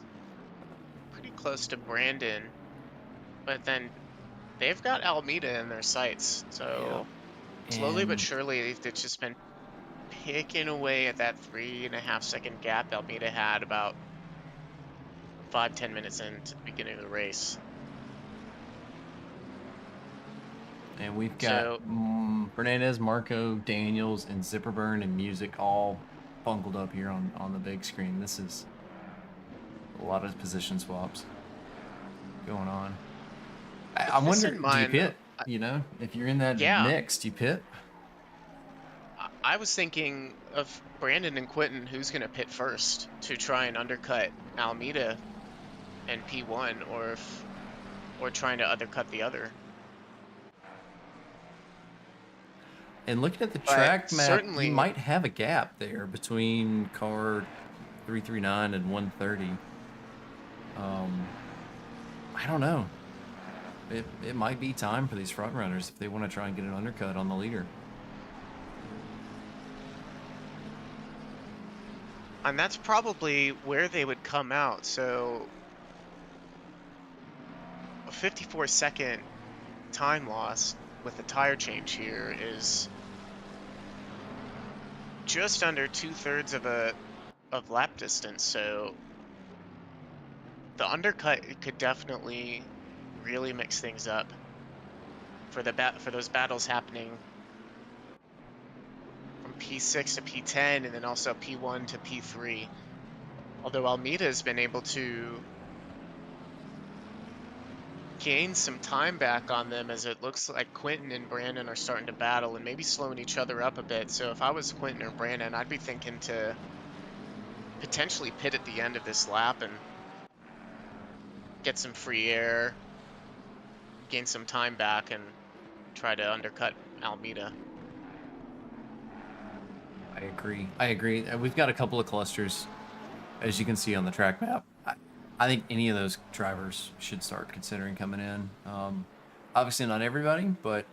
pretty close to Brandon, but then they've got Almeida in their sights, so yeah. slowly but surely they've just been picking away at that 3.5 second gap Almeida had about 5-10 minutes into the beginning of the race. And we've got Fernandez, Marco, Daniels, and Zipperburn and Music all bungled up here on the big screen. This is a lot of position swaps going on. I wonder, do you pit? You know, if you're in that mix, do you pit? I was thinking of Brandon and Quentin, who's going to pit first to try and undercut Almeida and P1, or trying to undercut the other. And looking at the track map, you might have a gap there between car 339 and 130. I don't know. It might be time for these front runners if they want to try and get an undercut on the leader. And that's probably where they would come out. So a 54-second time loss with the tire change here is just under 2/3 of lap distance. So the undercut could definitely really mix things up for those battles happening from P6 to P10, and then also P1 to P3. Although Almeida has been able to gain some time back on them, as it looks like Quentin and Brandon are starting to battle and maybe slowing each other up a bit. So if I was Quentin or Brandon, I'd be thinking to potentially pit at the end of this lap and get some free air, gain some time back, and try to undercut Almeida. I agree. We've got a couple of clusters, as you can see on the track map. I think any of those drivers should start considering coming in. Obviously not everybody, but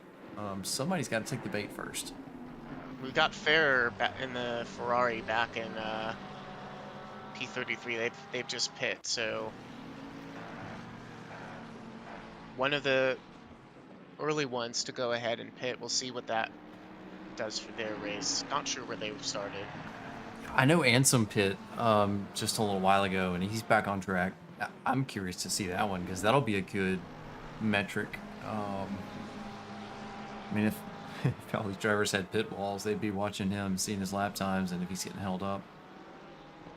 somebody's got to take the bait first. We got Ferrer in the Ferrari back in P33. They've just pit, so one of the early ones to go ahead and pit. We'll see what that does for their race. Not sure where they started. I know Ansem pit just a little while ago, and he's back on track. I'm curious to see that one because that'll be a good metric. I mean, if all these drivers had pit walls, they'd be watching him, seeing his lap times, and if he's getting held up.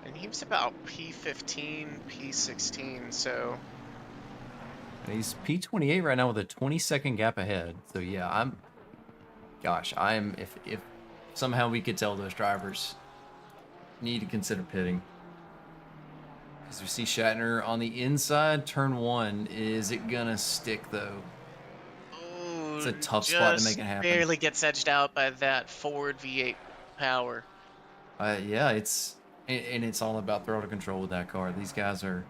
And he's about P15, P16, so... He's P28 right now with a 20-second gap ahead. So yeah, if somehow we could tell those drivers need to consider pitting. Because we see Shatner on the inside, turn 1. Is it gonna stick though? It's a tough spot to make it happen. Barely gets edged out by that forward V8 power. Yeah, it's all about throttle control with that car. These guys are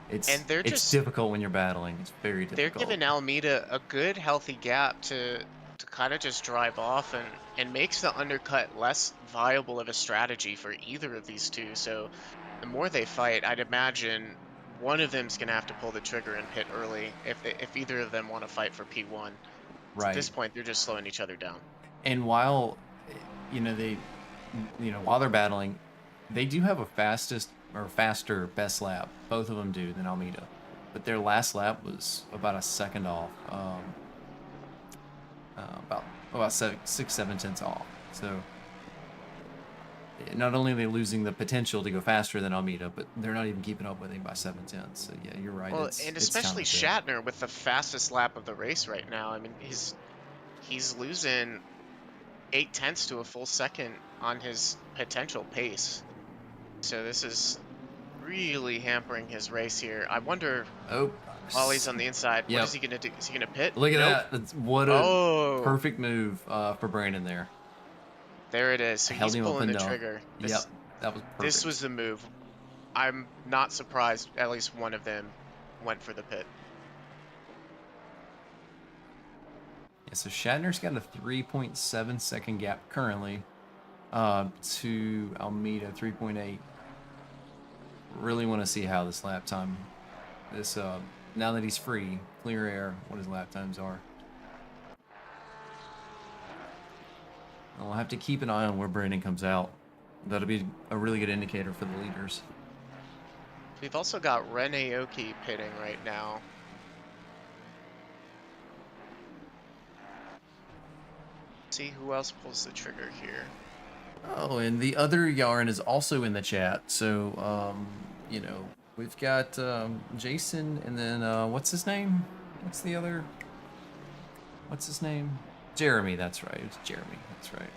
it's difficult when you're battling. It's very difficult. They're giving Almeida a good healthy gap to kind of just drive off, and makes the undercut less viable of a strategy for either of these two. So the more they fight, I'd imagine one of them's gonna have to pull the trigger and pit early if either of them want to fight for P1. Right. So at this point, they're just slowing each other down. And while while they're battling, they do have a faster best lap. Both of them do than Almeida, but their last lap was about a second off. About 6-7 tenths off. So not only are they losing the potential to go faster than Almeida, but they're not even keeping up with him by 7 tenths. So yeah, you're right. Well, and especially Shatner with the fastest lap of the race right now. I mean, he's losing 8 tenths to a full second on his potential pace. So this is really hampering his race here. I wonder. Oh. While he's on the inside, what is he going to do? Is he going to pit? Look at that. What a perfect move for Brandon there. There it is. So he's pulling the trigger. Yep, that was perfect. This was the move. I'm not surprised at least one of them went for the pit. Yeah, so Shatner's got a 3.7 second gap currently to Almeida, 3.8. Really want to see how this lap time, now that he's free, clear air, what his lap times are. I'll have to keep an eye on where Brandon comes out. That'll be a really good indicator for the leaders. We've also got Ren Aoki pitting right now. Let's see who else pulls the trigger here. Oh, and the other Yarn is also in the chat. So, we've got Jason, and then what's his name? What's his name? Jeremy, that's right. It's Jeremy, that's right.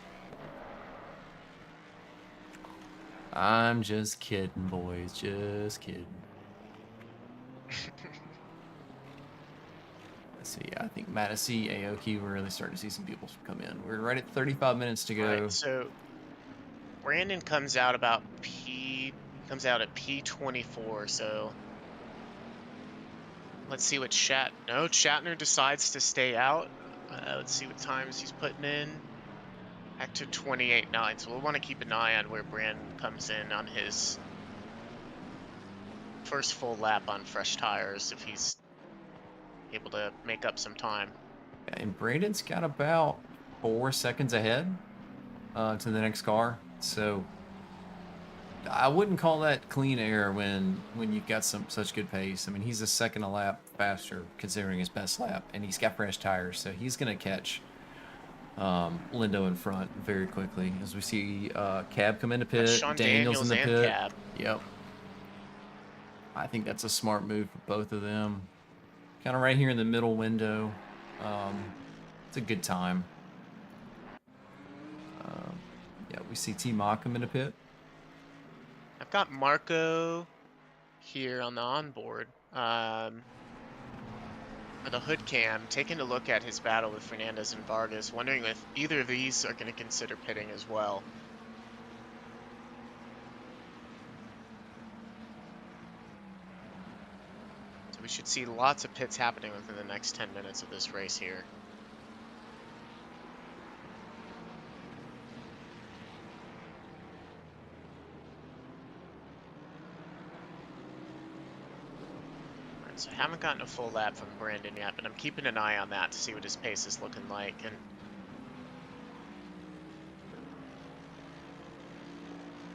I'm just kidding, boys. Just kidding. Let's see. I think Madison, Aoki, we're really starting to see some people come in. We're right at 35 minutes to go. Right, so Brandon comes out at P24. So let's see what Shatner decides to stay out. Let's see what times he's putting in. Active 28.9. So we'll want to keep an eye on where Brandon comes in on his first full lap on fresh tires, if he's able to make up some time. Yeah, and Brandon's got about 4 seconds ahead to the next car. So I wouldn't call that clean air when you've got such good pace. I mean, he's a second a lap faster considering his best lap, and he's got fresh tires, so he's going to catch Lindo in front very quickly. As we see Cab come into pit, Daniels in the pit. Cab. Yep. I think that's a smart move for both of them. Kind of right here in the middle window. It's a good time. Yeah, we see T-Mock come into pit. I've got Marco here on the onboard, or the hood cam, taking a look at his battle with Fernandez and Vargas, wondering if either of these are going to consider pitting as well. So we should see lots of pits happening within the next 10 minutes of this race here. So I haven't gotten a full lap from Brandon yet, but I'm keeping an eye on that to see what his pace is looking like. And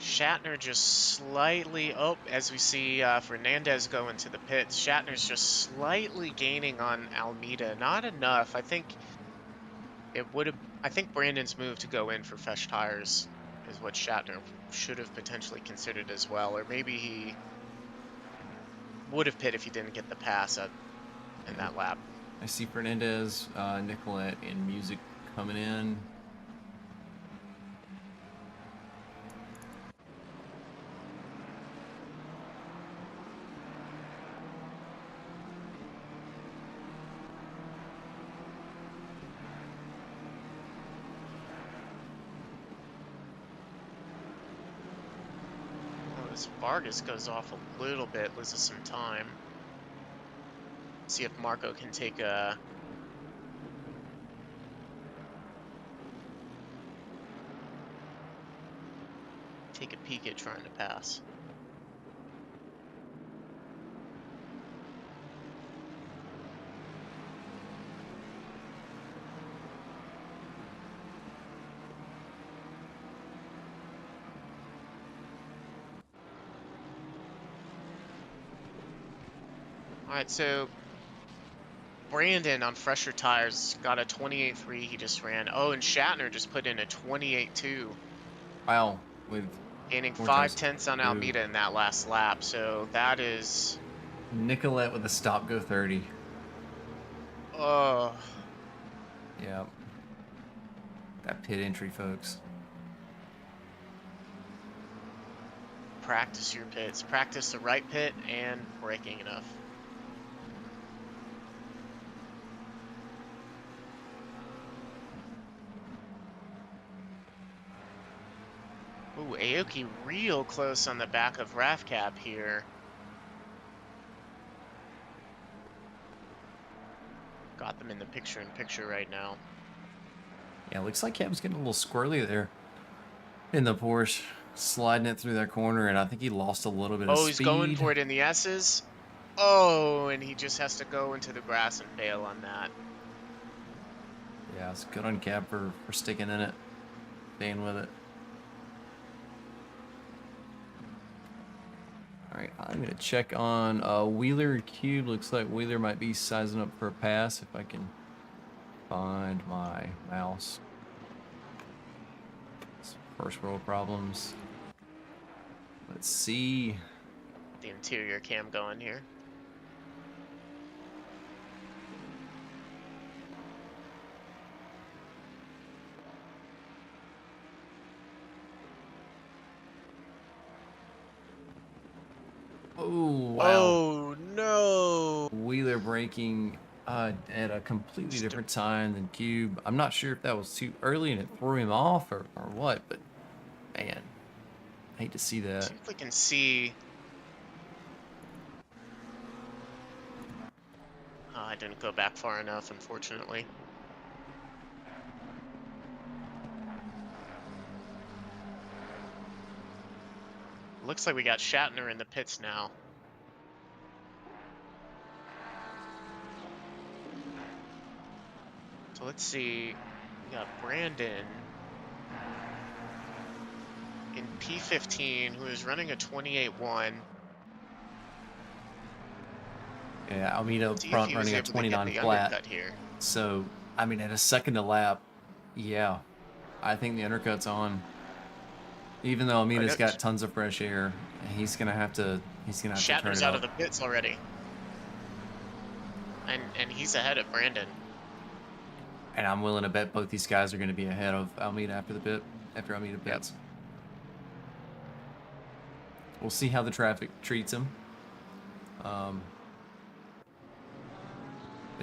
Shatner just slightly, as we see Fernandez go into the pits, Shatner's just slightly gaining on Almeida. Not enough. I think Brandon's move to go in for fresh tires is what Shatner should have potentially considered as well, or maybe he would have pit if he didn't get the pass in that lap. I see Fernandez, Nicolette, and Music coming in. Vargas goes off a little bit, loses some time. See if Marco can take a peek at trying to pass. Alright, so Brandon on fresher tires got a 28.3 he just ran. Oh, and Shatner just put in a 28.2. Wow, with gaining 5/10 on Almeida in that last lap. So that is Nicolette with a stop go 30. Oh. Yep. That pit entry, folks. Practice your pits. Practice the right pit and braking enough. Ooh, Aoki real close on the back of Rafcap here. Got them in the picture-in-picture right now. Yeah, looks like Cap's getting a little squirrely there in the Porsche, sliding it through that corner, and I think he lost a little bit of speed. Oh, he's going for it in the S's. Oh, and he just has to go into the grass and bail on that. Yeah, it's good on Cap for sticking in it, staying with it. All right, I'm gonna check on Wheeler and Cube. Looks like Wheeler might be sizing up for a pass if I can find my mouse. Some first world problems. Let's see. The interior cam going here. Oh, wow. Oh, no. Wheeler braking at a completely different time than Cube. I'm not sure if that was too early and it threw him off or what, but man, I hate to see that. See if we can see. Oh, I didn't go back far enough, unfortunately. Looks like we got Shatner in the pits now. So let's see. We got Brandon in P15, who is running a 28.1. Yeah, Almeida front running a 29 flat. Here. So, I mean, at a second a lap, yeah, I think the undercut's on. Even though Almeida's got tons of fresh air, he's gonna have to. Shatner's out of the pits already, and he's ahead of Brandon. And I'm willing to bet both these guys are going to be ahead of Almeida after Almeida pits. We'll see how the traffic treats him. But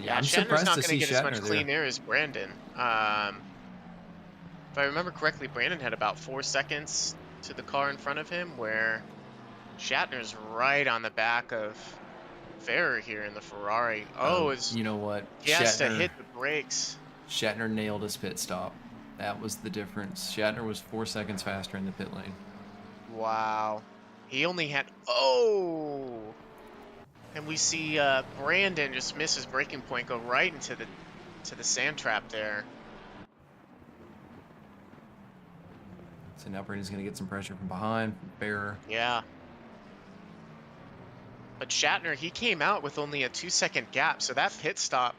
Yeah, I'm Shatner's surprised not to going see to get as much Shatner clean there. air as Brandon. If I remember correctly, Brandon had about 4 seconds to the car in front of him, where Shatner's right on the back of Ferrer here in the Ferrari. Oh, You know what? he has to hit the brakes. Shatner nailed his pit stop. That was the difference. Shatner was 4 seconds faster in the pit lane. Wow. He only had... Oh! And we see Brandon just miss his braking point, go right into the sand trap there. So now Brandon's going to get some pressure from behind, from Ferrer. Yeah. But Shatner, he came out with only a 2-second gap, so that pit stop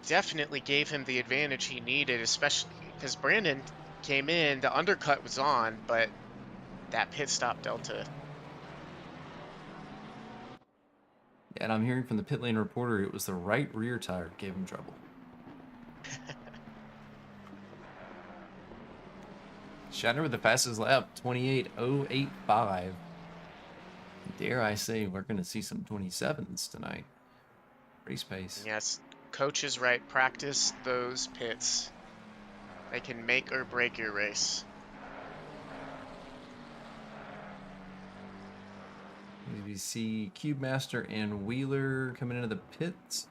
definitely gave him the advantage he needed, especially because Brandon came in, the undercut was on, but that pit stop delta. And I'm hearing from the pit lane reporter it was the right rear tire that gave him trouble. Shatner with the fastest lap, 28.085. Dare I say we're going to see some 27s tonight. Race pace. Yes, coach is right. Practice those pits. They can make or break your race. We see Cube Master and Wheeler coming into the pits.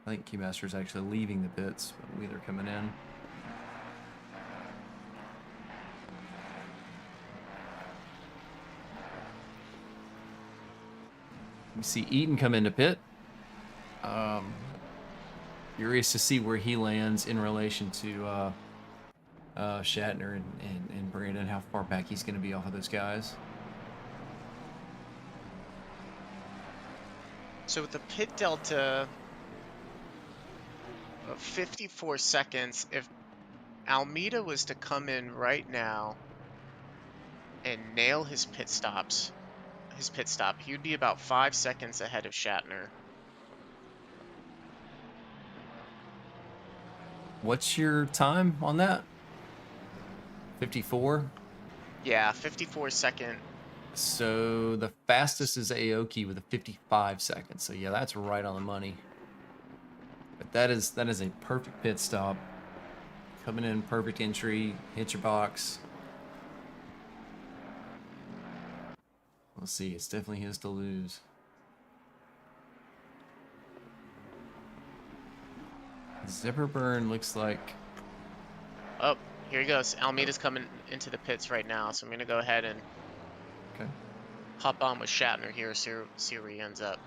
I think Cube Master is actually leaving the pits, but Wheeler coming in. We see Eaton come into pit. Curious to see where he lands in relation to Shatner and Brandon, how far back he's going to be off of those guys. So with the pit delta of 54 seconds, if Almeida was to come in right now and nail his pit stop, he would be about 5 seconds ahead of Shatner. What's your time on that? 54? Yeah, 54-second. So the fastest is Aoki with a 55 seconds. So yeah, that's right on the money. But that is a perfect pit stop. Coming in, perfect entry, hit your box. We'll see. It's definitely his to lose. Zipper burn looks like... Oh, here he goes. Almeida's coming into the pits right now, so I'm going to go ahead and hop on with Shatner here, see where he ends up.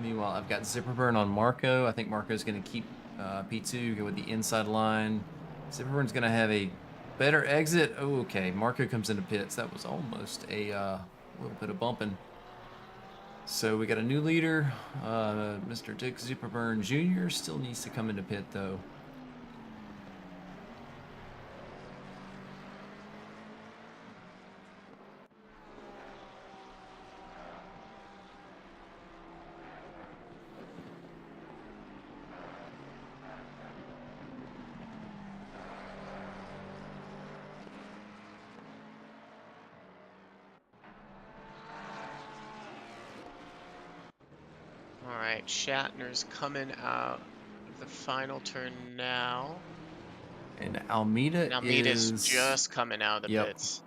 Meanwhile, I've got zipper burn on Marco. I think Marco's going to keep P2, go with the inside line. Zipper burn's going to have a better exit. Oh, okay. Marco comes into pits. That was almost a little bit of bumping. So we got a new leader. Mr. Dick Zipperburn Jr. still needs to come into pit, though. Alright, Shatner's coming out of the final turn now. And Almeida's just coming out of the pits.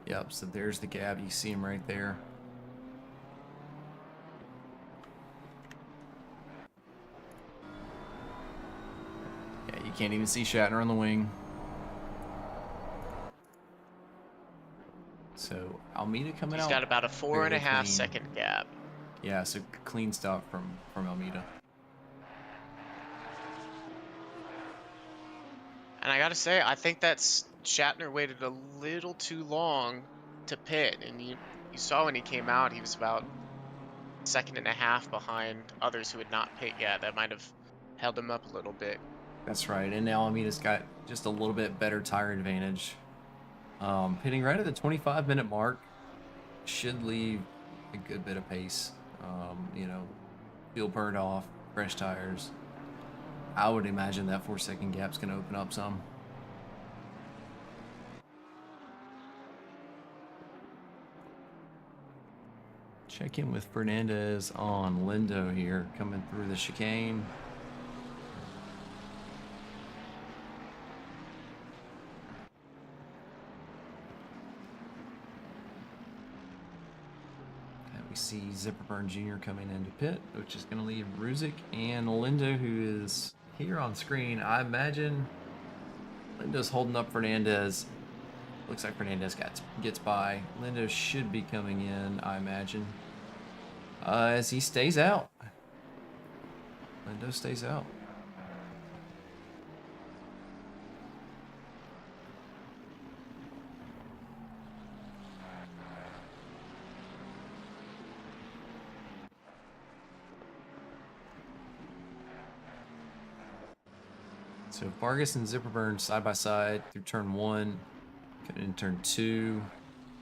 Yep, so there's the gap. You see him right there. Yeah, you can't even see Shatner on the wing. So Almeida coming out. He's got about a 4.5 second gap. Yeah, so clean stop from Almeida. And I gotta say, I think that's Shatner waited a little too long to pit, and you saw when he came out, he was about 1.5 seconds behind others who had not pit yet. That might have held him up a little bit. That's right, and now Almeida's got just a little bit better tire advantage. Pitting right at the 25-minute mark should leave a good bit of pace. You know, fuel burned off, fresh tires. I would imagine that 4-second gap's going to open up some. Check in with Fernandez on Lindo here, coming through the chicane. We see Zipperburn Jr. coming into pit, which is going to leave Ruzic and Lindo, who is here on screen. I imagine Lindo's holding up Fernandez. Looks like Fernandez gets by. Lindo should be coming in, I imagine, as he stays out. Lindo stays out. So Vargas and Zipperburn side by side through turn 1. Coming in turn 2.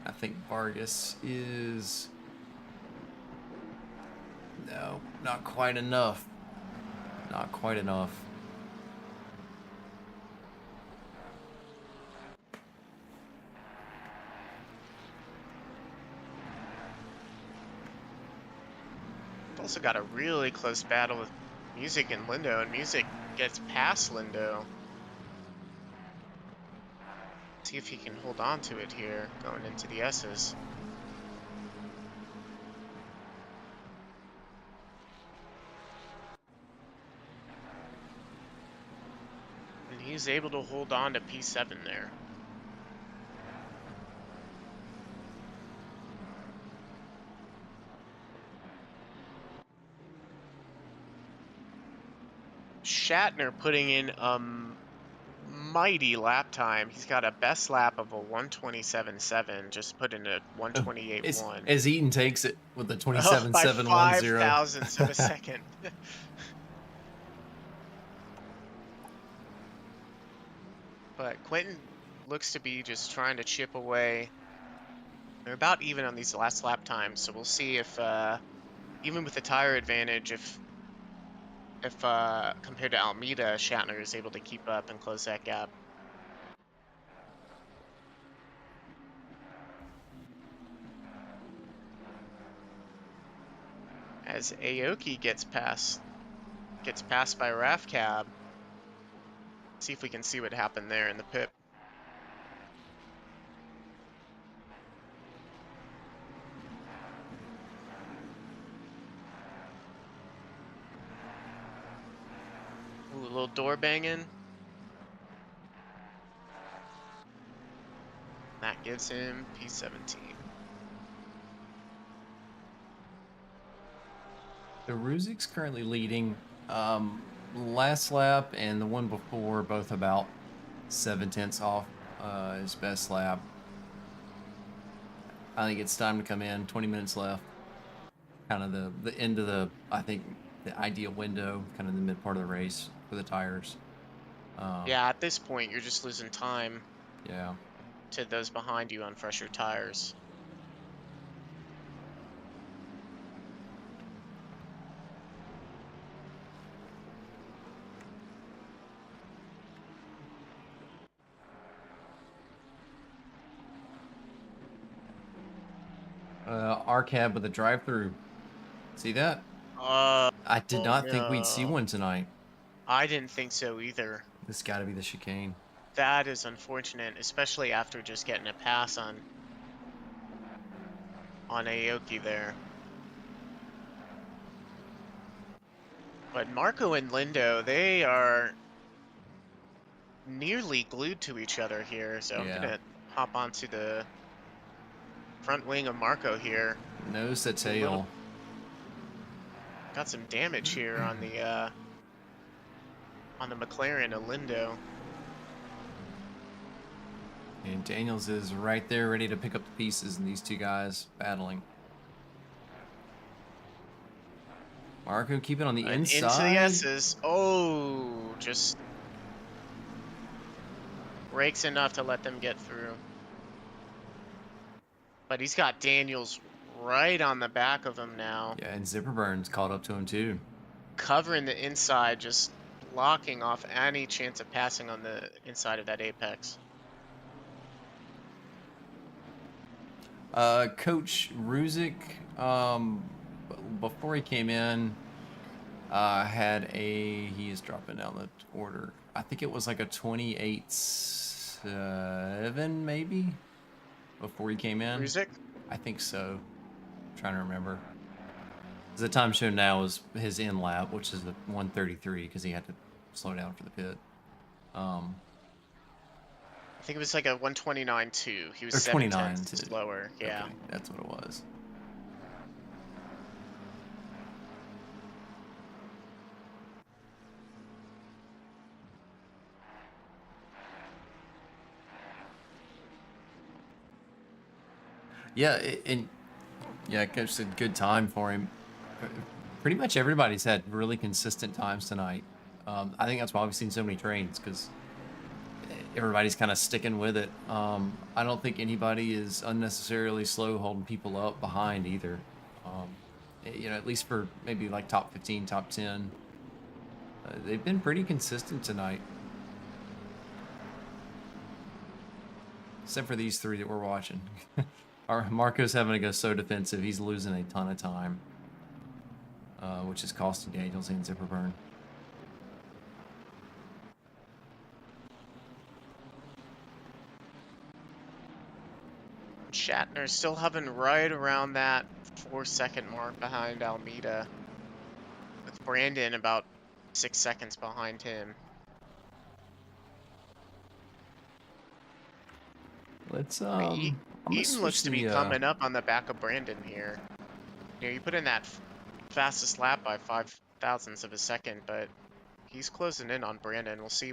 I think Vargas is... No, not quite enough. Not quite enough. Also got a really close battle with Music and Lindo, and Music gets past Lindo. See if he can hold on to it here going into the S's. And he's able to hold on to P7 there. Shatner putting in a mighty lap time. He's got a best lap of a 127.7, just put in a 128.1. As Eaton takes it with the 27.710. By 5 thousandths of a second. But Quentin looks to be just trying to chip away. They're about even on these last lap times, so we'll see if, even with the tire advantage, if compared to Almeida, Shatner is able to keep up and close that gap. As Aoki gets passed by Rafcab. See if we can see what happened there in the pit. Ooh, a little door banging. That gives him P17. So Ruzic's currently leading. Last lap and the one before, both about 7/10 off his best lap. I think it's time to come in. 20 minutes left. Kind of the end of the, I think, the ideal window, kind of the mid part of the race for the tires. Yeah, at this point, you're just losing time. Yeah. To those behind you on fresher tires. R-cab with a drive-through. See that? I did not think we'd see one tonight. I didn't think so either. This got to be the chicane. That is unfortunate, especially after just getting a pass on Aoki there. But Marco and Lindo, they are nearly glued to each other here, so I'm gonna hop onto the front wing of Marco here. Nose to tail. Got some damage here on the McLaren of Lindo. And Daniels is right there ready to pick up the pieces, and these two guys battling. Marco keeping on the inside. Into the S's. Oh, just brakes enough to let them get through. But he's got Daniels right on the back of him now. Yeah, and Zipperburn's caught up to him too. Covering the inside, just blocking off any chance of passing on the inside of that apex. Coach Ruzick, before he came in, he is dropping down the order. I think it was like a 28-7 maybe before he came in. Music? I think so. I'm trying to remember. The time shown now is his in lap, which is the 133 because he had to slow down for the pit. I think it was like a 129.2. He was Or 7 29 tenths slower. Yeah. Okay, that's what it was. Yeah, Coach said good time for him. Pretty much everybody's had really consistent times tonight. I think that's why we've seen so many trains, because everybody's kind of sticking with it. I don't think anybody is unnecessarily slow holding people up behind either. At least for maybe like top 15, top 10. They've been pretty consistent tonight. Except for these three that we're watching. Marco's having to go so defensive, he's losing a ton of time. Which is costing Daniels and Zipperburn. Shatner's still hovering right around that 4-second mark behind Almeida, with Brandon about 6 seconds behind him. Let's Eaton looks to be coming up on the back of Brandon here. You put in that fastest lap by 5 thousandths of a second, but he's closing in on Brandon. We'll see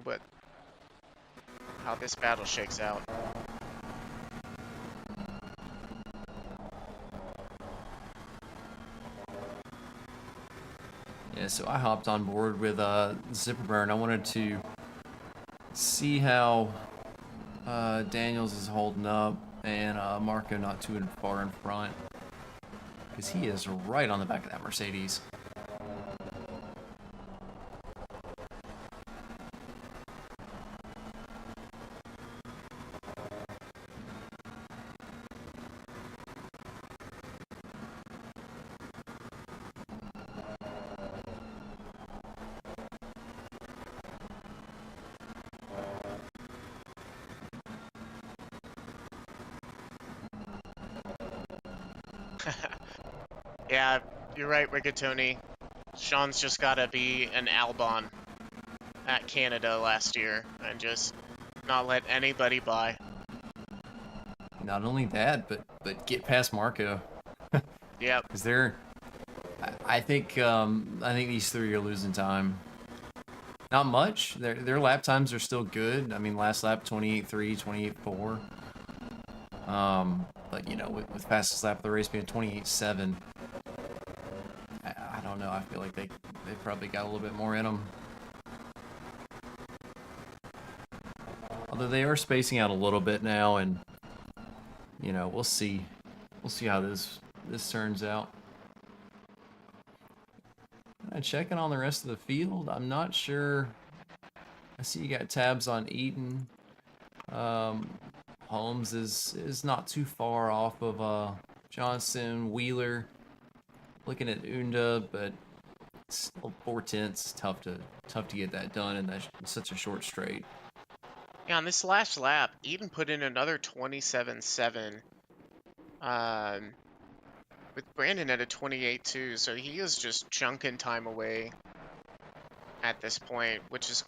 how this battle shakes out. Yeah, so I hopped on board with Zipperburn. I wanted to see how Daniels is holding up, and Marco not too far in front, because he is right on the back of that Mercedes. Yeah, you're right, Rigatoni. Sean's just gotta be an Albon at Canada last year and just not let anybody by. Not only that, but get past Marco. Yep. Because I think these three are losing time. Not much. Their lap times are still good. I mean, last lap 28.3, 28.4. But with fastest lap of the race being 28.7, I don't know. I feel like they probably got a little bit more in them. Although they are spacing out a little bit now, and we'll see how this turns out. Checking on the rest of the field, I'm not sure. I see you got tabs on Eaton. Holmes is not too far off of Johnson. Wheeler, looking at Unda, but still 4/10. Tough to get that done in such a short straight. Yeah, on this last lap, Eden put in another 27.7. With Brandon at a 28.2, so he is just chunking time away at this point, which is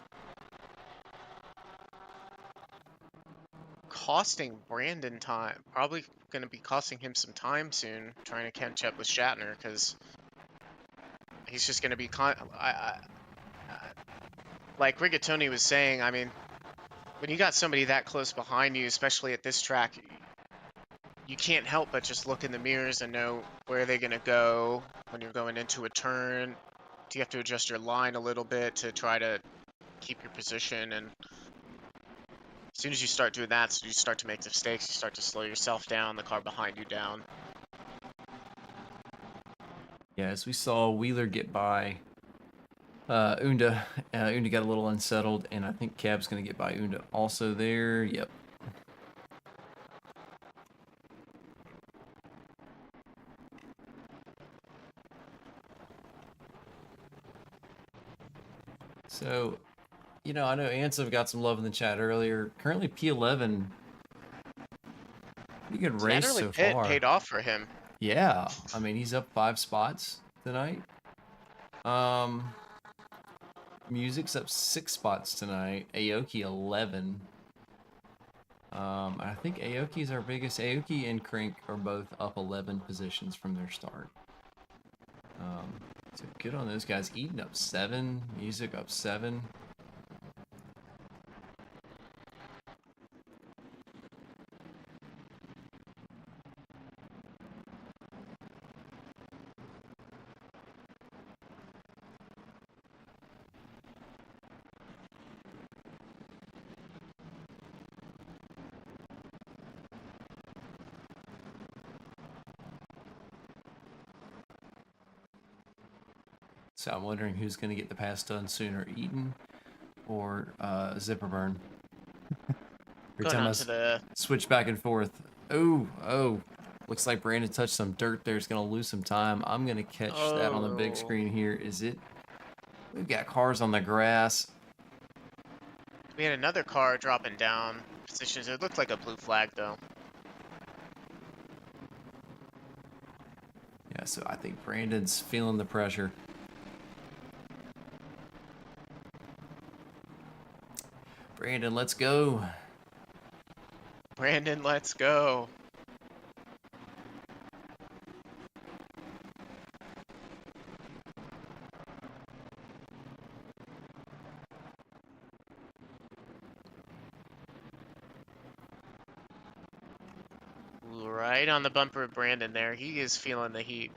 costing Brandon time. Probably going to be costing him some time soon, trying to catch up with Shatner, because he's just going to be like Rigatoni was saying. I mean, when you got somebody that close behind you, especially at this track, you can't help but just look in the mirrors and know where they're going to go when you're going into a turn. Do you have to adjust your line a little bit to try to keep your position? And as soon as you start doing that, so you start to make mistakes, you start to slow yourself down, the car behind you down. Yeah, as we saw Wheeler get by Unda. Unda got a little unsettled, and I think Cab's going to get by Unda also there. Yep. So, you know, I know Ansev got some love in the chat earlier. Currently P11. Pretty good race Generally so Pitt far. paid off for him. Yeah, I mean, he's up 5 spots tonight. Music's up 6 spots tonight. Aoki 11. I think Aoki's our biggest. Aoki and Krink are both up 11 positions from their start. So good on those guys. Eaton up 7. Music up 7. So I'm wondering who's going to get the pass done sooner, Eaton or Zipperburn. Every time I switch back and forth. Oh, looks like Brandon touched some dirt there. He's going to lose some time. I'm going to catch that on the big screen here. Is it? We've got cars on the grass. We had another car dropping down positions. It looked like a blue flag, though. Yeah, so I think Brandon's feeling the pressure. Brandon, let's go. Brandon, let's go. Right on the bumper of Brandon there. He is feeling the heat.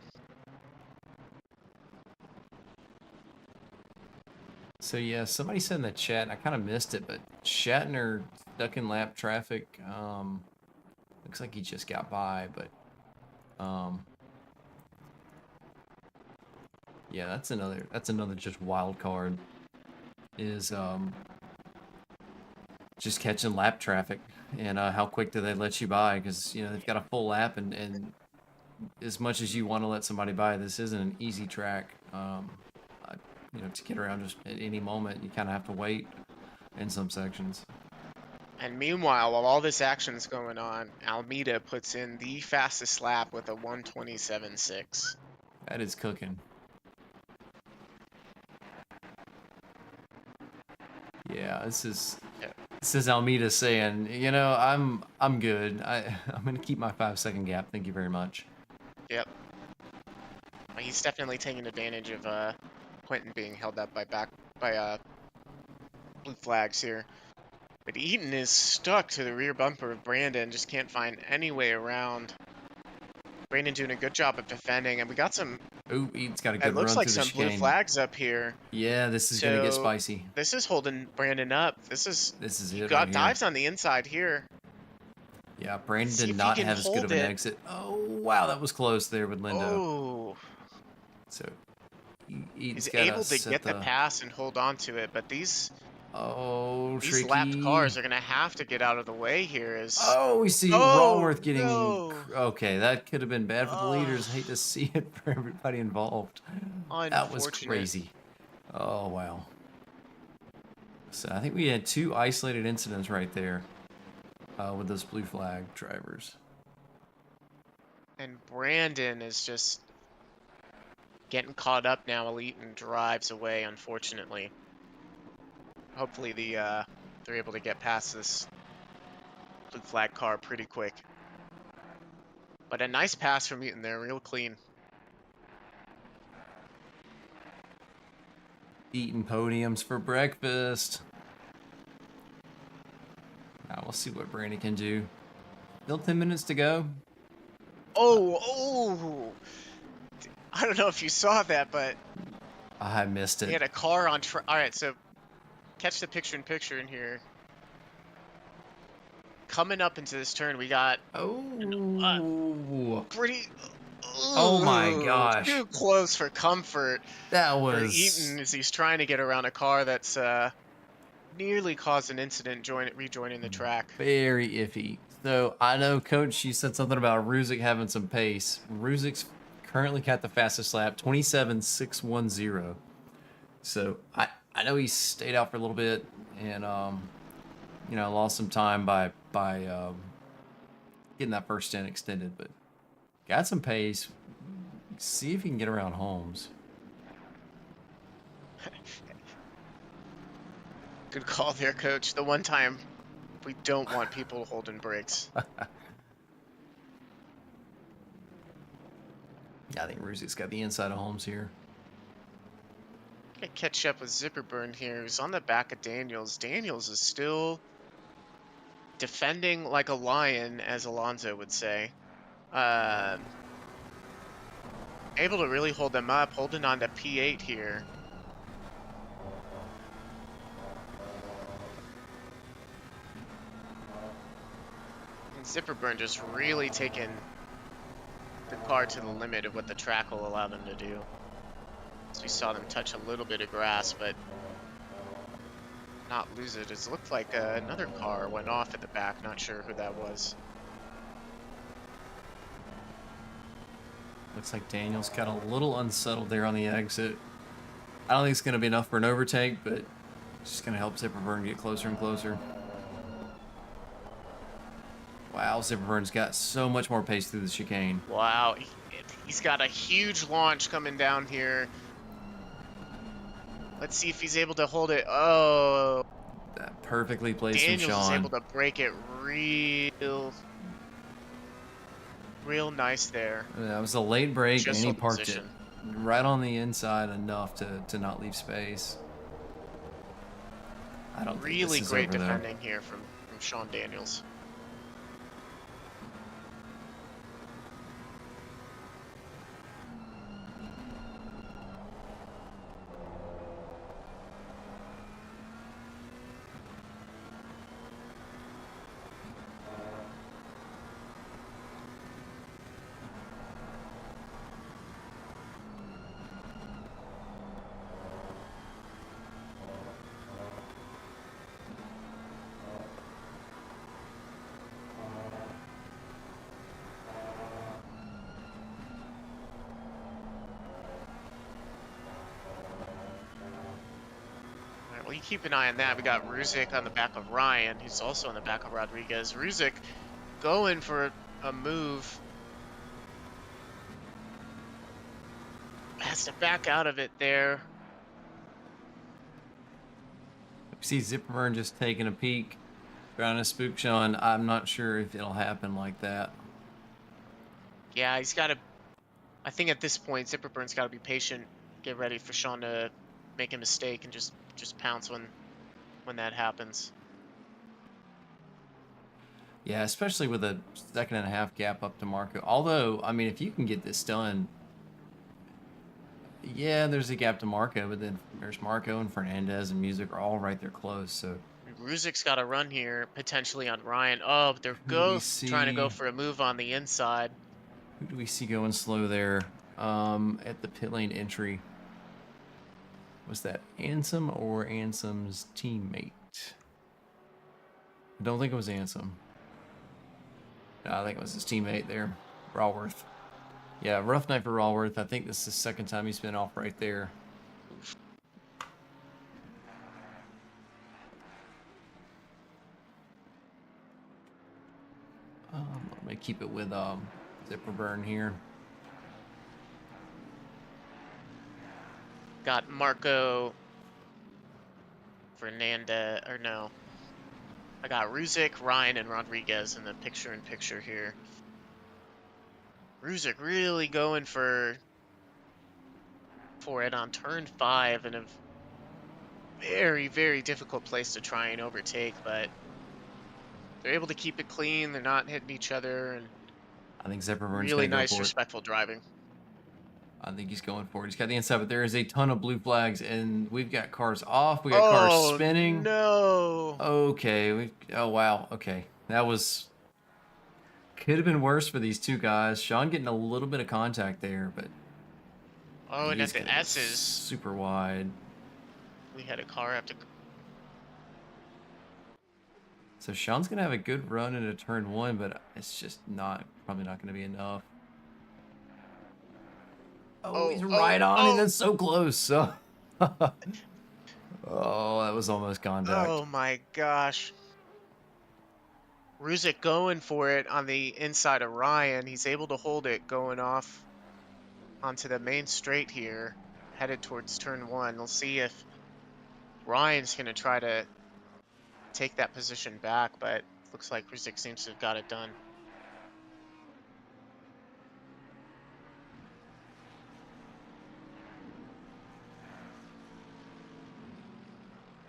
So yeah, somebody said in the chat, and I kind of missed it, but Shatner stuck in lap traffic. Looks like he just got by, but yeah, that's another just wild card. Is just catching lap traffic and how quick do they let you by? Because you know they've got a full lap, and as much as you want to let somebody by, this isn't an easy track. You know, to get around just at any moment, you kind of have to wait in some sections. And meanwhile, while all this action's going on, Almeida puts in the fastest lap with a 1:27.6. That is cooking. Yeah, this is Almeida saying, you know, I'm good. I'm gonna keep my 5-second gap. Thank you very much. Yep. He's definitely taking advantage of Quentin being held up by blue flags here. But Eaton is stuck to the rear bumper of Brandon, just can't find any way around. Brandon doing a good job of defending, and we got some... Ooh, Eaton's got a good run It looks like through the some blue chicane. flags up here. Yeah, this is gonna get spicy. This is holding Brandon up. This is it. He got right dives here. on the inside here. Yeah, Brandon See did if he not can have as good of an hold it. exit. Oh, wow, that was close there with Lindo. Oh. So, Eaton's He's gotta able to set get the pass and hold on to it, but these lapped cars are going to have to get out of the way here. Oh, we see Rawworth getting... no. Okay, that could have been bad for the leaders. Hate to see it for everybody involved. That was crazy. Oh, wow. So I think we had 2 isolated incidents right there with those blue flag drivers. And Brandon is just getting caught up now. Elite and drives away, unfortunately. Hopefully they're able to get past this blue flag car pretty quick. But a nice pass from Eaton there, real clean. Eating podiums for breakfast. Now we'll see what Brandon can do. Still 10 minutes to go. Oh! I don't know if you saw that, but I missed it. he had a car on track. All right, so catch the picture-in-picture in here. Coming up into this turn, we got pretty. Oh my gosh! Too close for comfort. That was for Eaton as he's trying to get around a car that's nearly caused an incident rejoining the track. Very iffy. So I know, Coach, you said something about Ruzic having some pace. Ruzic's currently got the fastest lap, 27.610. So I I know he stayed out for a little bit and, you know, lost some time by getting that first stint extended, but got some pace. See if he can get around Holmes. Good call there, Coach. The one time we don't want people holding brakes. Yeah, I think Ruzik's got the inside of Holmes here. Gonna catch up with Zipperburn here, who's on the back of Daniels. Daniels is still defending like a lion, as Alonso would say. Able to really hold them up, holding on to P8 here. And Zipperburn just really taking the car to the limit of what the track will allow them to do. So we saw them touch a little bit of grass, but not lose it. It looked like another car went off at the back. Not sure who that was. Looks like Daniels got a little unsettled there on the exit. I don't think it's going to be enough for an overtake, but it's just going to help Zipperburn get closer and closer. Wow, Zipperburn's got so much more pace through the chicane. Wow, he's got a huge launch coming down here. Let's see if he's able to hold it. Oh, That perfectly placed from Daniels is Sean. able to break it real nice there. That was a late break, Just and he hold parked position. it right on the inside enough to not leave space. I don't think Really this is great over, though. defending here from Sean Daniels. Well, you keep an eye on that. We got Ruzik on the back of Ryan, who's also on the back of Rodriguez. Ruzik going for a move. Has to back out of it there. We see Zipperburn just taking a peek, trying to spook Sean. I'm not sure if it'll happen like that. Yeah, he's got to... I think at this point, Zipperburn's got to be patient, get ready for Sean to make a mistake and just pounce when that happens. Yeah, especially with a 1.5 second gap up to Marco. Although, I mean, if you can get this done, yeah, there's a gap to Marco, but then there's Marco and Fernandez and Music are all right there close. So Ruzik's got a run here, potentially on Ryan. Oh, but they're Who do we both trying to go see? for a move on the inside. who do we see going slow there at the pit lane entry? Was that Ansem or Ansem's teammate? I don't think it was Ansem. No, I think it was his teammate there, Rawworth. Yeah, rough night for Rawworth. I think this is the second time he's been off right there. I'm gonna keep it with Zipperburn here. Got Marco Fernandez, or no. I got Ruzik, Ryan, and Rodriguez in the picture-in-picture here. Ruzik really going for it on turn 5 in a very, very difficult place to try and overtake, but they're able to keep it clean. They're not hitting each other, and I think Zipperburn's really gonna nice, go for it. respectful driving. I think he's going for it. He's got the inside, but there is a ton of blue flags, and we've got cars off. We got cars spinning. No. Okay. Oh, wow. Okay. That was... Could have been worse for these two guys. Sean getting a little bit of contact there, but... Oh, and at he's the gonna be S's, super wide. we had a car have to... So Sean's going to have a good run into turn 1, but it's just probably not going to be enough. Oh, he's right on it. That's so close. So. Oh, that was almost contact. Oh my gosh. Ruzick going for it on the inside of Ryan. He's able to hold it going off onto the main straight here, headed towards turn 1. We'll see if Ryan's going to try to take that position back, but looks like Ruzick seems to have got it done.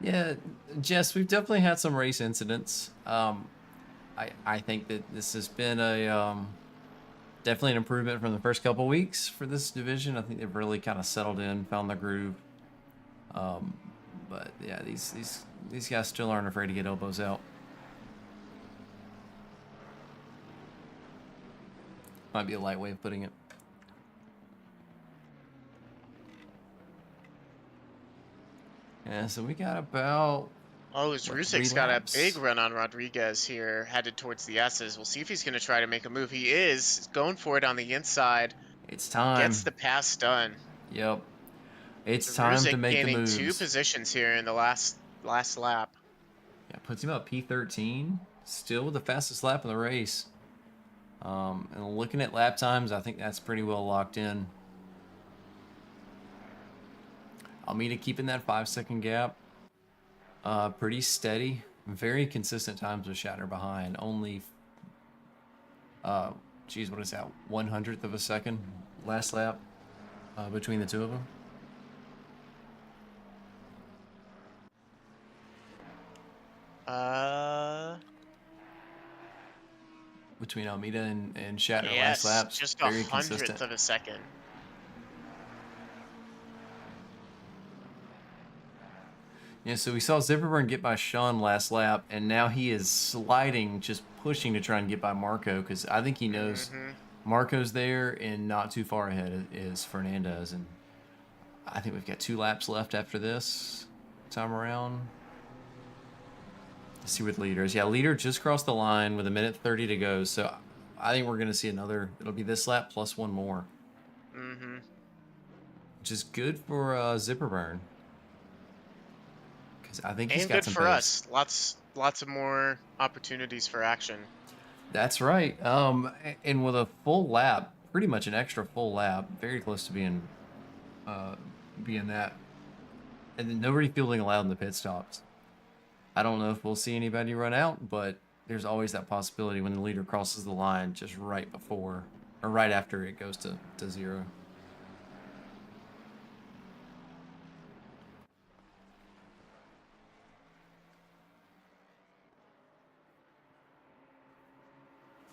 Yeah, Jess, we've definitely had some race incidents. I think that this has been a definitely an improvement from the first couple weeks for this division. I think they've really kind of settled in, found their groove. But yeah, these guys still aren't afraid to get elbows out. Might be a light way of putting it. Yeah, so we got about... Oh, Ruzick's got a big run on Rodriguez here, headed towards the S's. We'll see if he's going to try to make a move. He is going for it on the inside. It's time. Gets the pass done. Yep. It's So time Ruzick to make the gaining moves. 2 positions here in the last lap. Yeah, puts him up P13. Still the fastest lap in the race. And looking at lap times, I think that's pretty well locked in. Almeida keeping that 5-second gap. Pretty steady. Very consistent times with Shatner behind. Only, geez, what is that? 1/100th of a second last lap between the two of them. Between Almeida and Shatner Yes, last lap. just a 100th of a second. Yeah, so we saw Zipperburn get by Sean last lap, and now he is sliding, just pushing to try and get by Marco, because I think he knows Marco's there, and not too far ahead is Fernandez. And I think we've got 2 laps left after this time around. Let's see what leader is. Yeah, leader just crossed the line with 1:30 to go, so I think we're going to see another, it'll be this lap plus 1 more. Which is good for Zipperburn. I think he's got some good for pace. us. Lots of more opportunities for action. That's right. And with a full lap, pretty much an extra full lap, very close to being that. And then nobody fielding allowed in the pit stops. I don't know if we'll see anybody run out, but there's always that possibility when the leader crosses the line just right before or right after it goes to 0.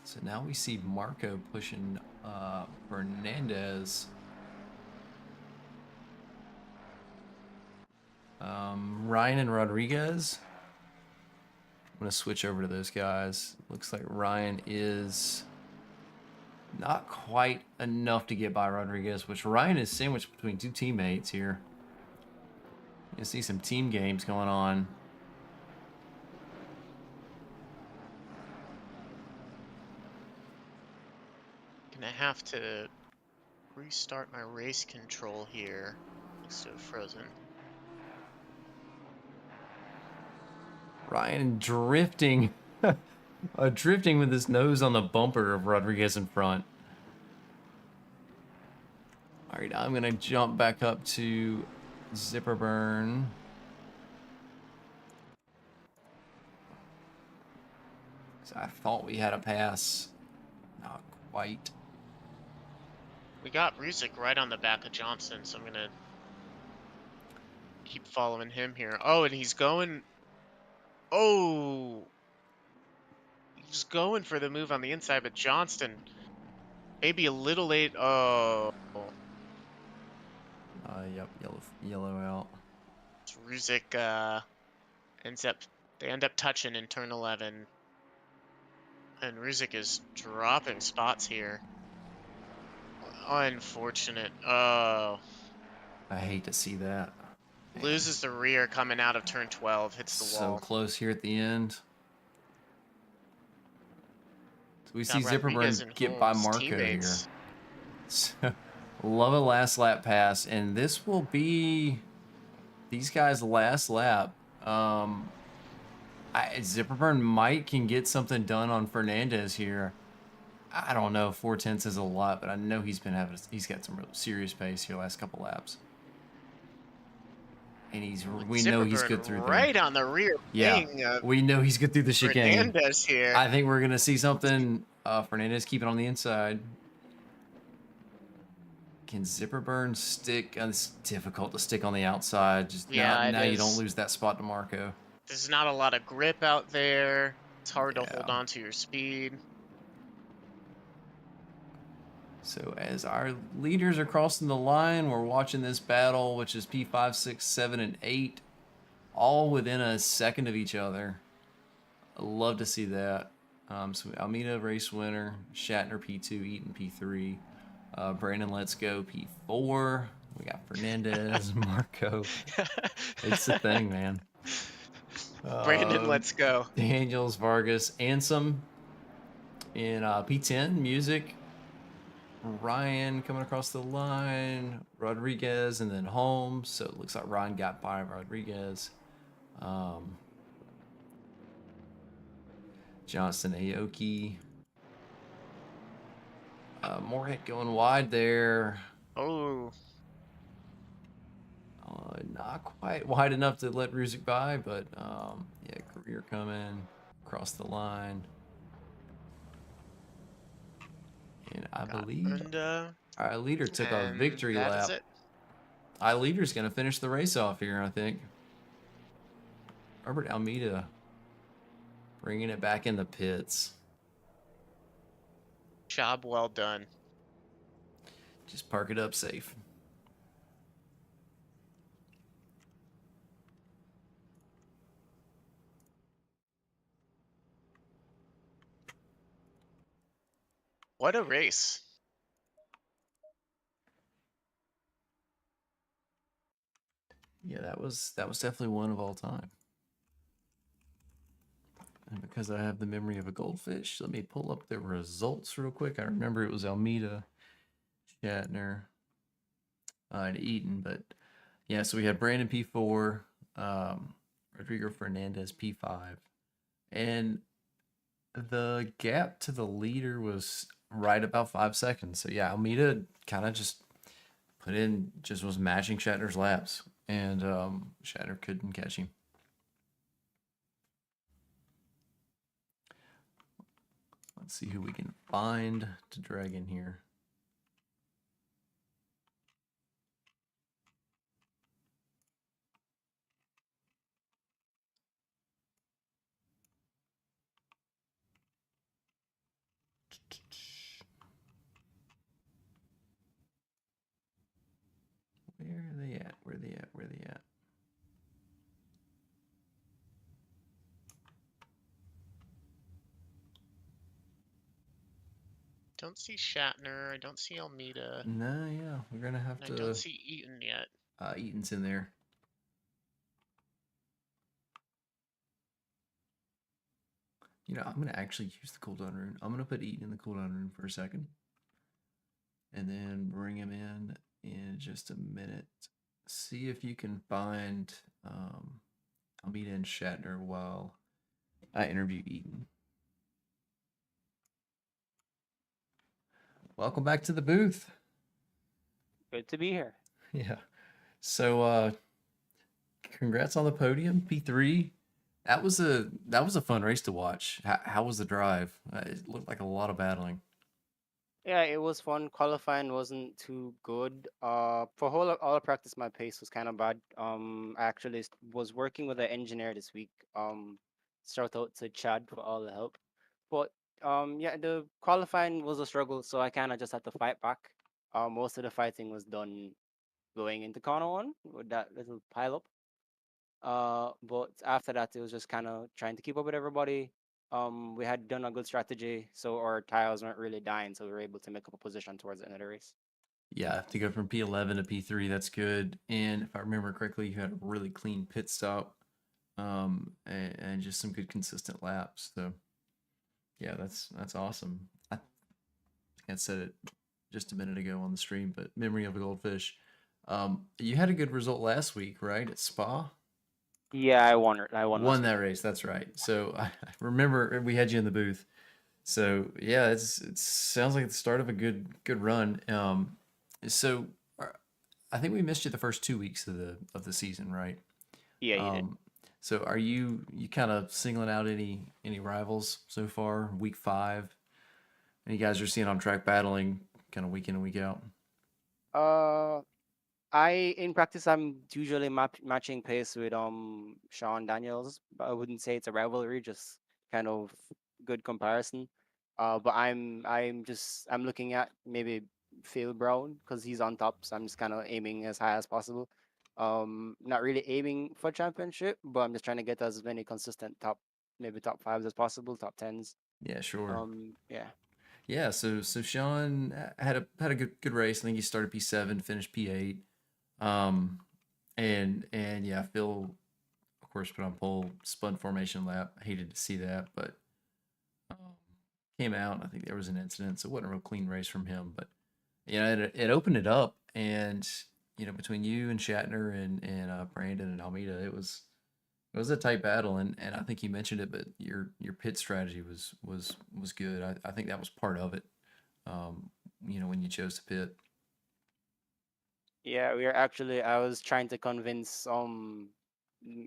So now we see Marco pushing Fernandez. Ryan and Rodriguez. I'm going to switch over to those guys. Looks like Ryan is not quite enough to get by Rodriguez, which Ryan is sandwiched between 2 teammates here. You see some team games going on. Gonna have to restart my race control here. Looks so frozen. Ryan drifting. Drifting with his nose on the bumper of Rodriguez in front. All right, I'm going to jump back up to Zipperburn. So I thought we had a pass. Not quite. We got Ruzick right on the back of Johnson, so I'm going to keep following him here. Oh, and he's going... Oh! He's going for the move on the inside, but Johnston maybe a little late. Oh. Yep, yellow out. So Ruzick they end up touching in turn 11. And Ruzick is dropping spots here. Unfortunate. Oh. I hate to see that. Loses the rear coming out of turn 12, hits the wall. So close here at the end. So we Got see Rodriguez Zipperburn and get by Holmes, Marco teammates. here. So, love a last lap pass, and this will be these guys last lap. Zipperburn might can get something done on Fernandez here. I don't know. 4/10 is a lot, but I know he's got some real serious pace here last couple laps. And we know he's good through right on the rear. Yeah, we know he's good through the chicane. Fernandez here. I think we're gonna see something. Fernandez keeping on the inside. Can Zipperburn stick? It's difficult to stick on the outside. Just now you don't lose that spot to Marco. There's not a lot of grip out there. It's hard to hold on to your speed. So as our leaders are crossing the line, we're watching this battle, which is P5, 6, 7, and 8, all within a second of each other. I love to see that. So Almeida, race winner. Shatner, P2, Eaton, P3. Brandon, let's go, P4. We got Fernandez, Marco. It's the thing, man. Brandon, let's go. Daniels, Vargas, Ansem in P10, Music. Ryan coming across the line, Rodriguez, and then Holmes. So it looks like Ryan got by Rodriguez. Johnson, Aoki. Moorhead going wide there. Oh. Not quite wide enough to let Ruzic by, but yeah, Career coming across the line. And I believe our leader took a victory lap. Our leader's going to finish the race off here, I think. Robert Almeida bringing it back in the pits. Job well done. Just park it up safe. What a race. Yeah, that was definitely one of all time. And because I have the memory of a goldfish, let me pull up the results real quick. I remember it was Almeida, Shatner, and Eaton, but yeah, so we had Brandon P4, Rodrigo Fernandez P5, and the gap to the leader was right about 5 seconds. So yeah, Almeida kind of just was matching Shatner's laps, and Shatner couldn't catch him. Let's see who we can find to drag in here. Where are they at? Where are they at? Where are they at? Don't see Shatner. I don't see Almeida. No, yeah, we're gonna have to. I don't see Eaton yet. Eaton's in there. You know, I'm gonna actually use the cooldown rune. I'm gonna put Eaton in the cooldown rune for a second, and then bring him in just a minute. See if you can find Almeida and Shatner while I interview Eaton. Welcome back to the booth. Good to be here. Yeah. So congrats on the podium, P3. That was a fun race to watch. How was the drive? It looked like a lot of battling. Yeah, it was fun. Qualifying wasn't too good. For all of practice, my pace was kind of bad. I actually was working with an engineer this week. Shout out to Chad for all the help. But yeah, the qualifying was a struggle, so I kind of just had to fight back. Most of the fighting was done going into corner one with that little pile up. But after that, it was just kind of trying to keep up with everybody. We had done a good strategy, so our tires weren't really dying, so we were able to make up a position towards the end of the race. Yeah, to go from P11 to P3, that's good. And if I remember correctly, you had a really clean pit stop, and just some good consistent laps. So yeah, that's awesome. I think I said it just a minute ago on the stream, but memory of a goldfish. You had a good result last week, right, at Spa? Yeah, I won it. I won Won last that week. race. That's right. So I remember we had you in the booth. So yeah, it sounds like the start of a good run. So uh, I think we missed you the first 2 weeks of the season, right? Yeah, you did. So are you kind of singling out any rivals so far? Week 5, and you guys are seeing on track battling kind of week in and week out. In practice I'm usually matching pace with Sean Daniels, but I wouldn't say it's a rivalry, just kind of good comparison. But I'm looking at maybe Phil Brown because he's on top, so I'm just kind of aiming as high as possible. Not really aiming for championship, but I'm just trying to get as many consistent maybe top 5s as possible, top 10s. Yeah, sure. Yeah. Yeah, so Sean had a good race. I think he started P7, finished P8. And yeah, Phil, of course, put on pole, spun formation lap. Hated to see that, but came out. I think there was an incident, so it wasn't a real clean race from him. But you know, it opened it up, and you know, between you and Shatner and Brandon and Almeida, it was a tight battle. And I think you mentioned it, but your pit strategy was good. I think that was part of it. You know, when you chose to pit. Yeah, I was trying to convince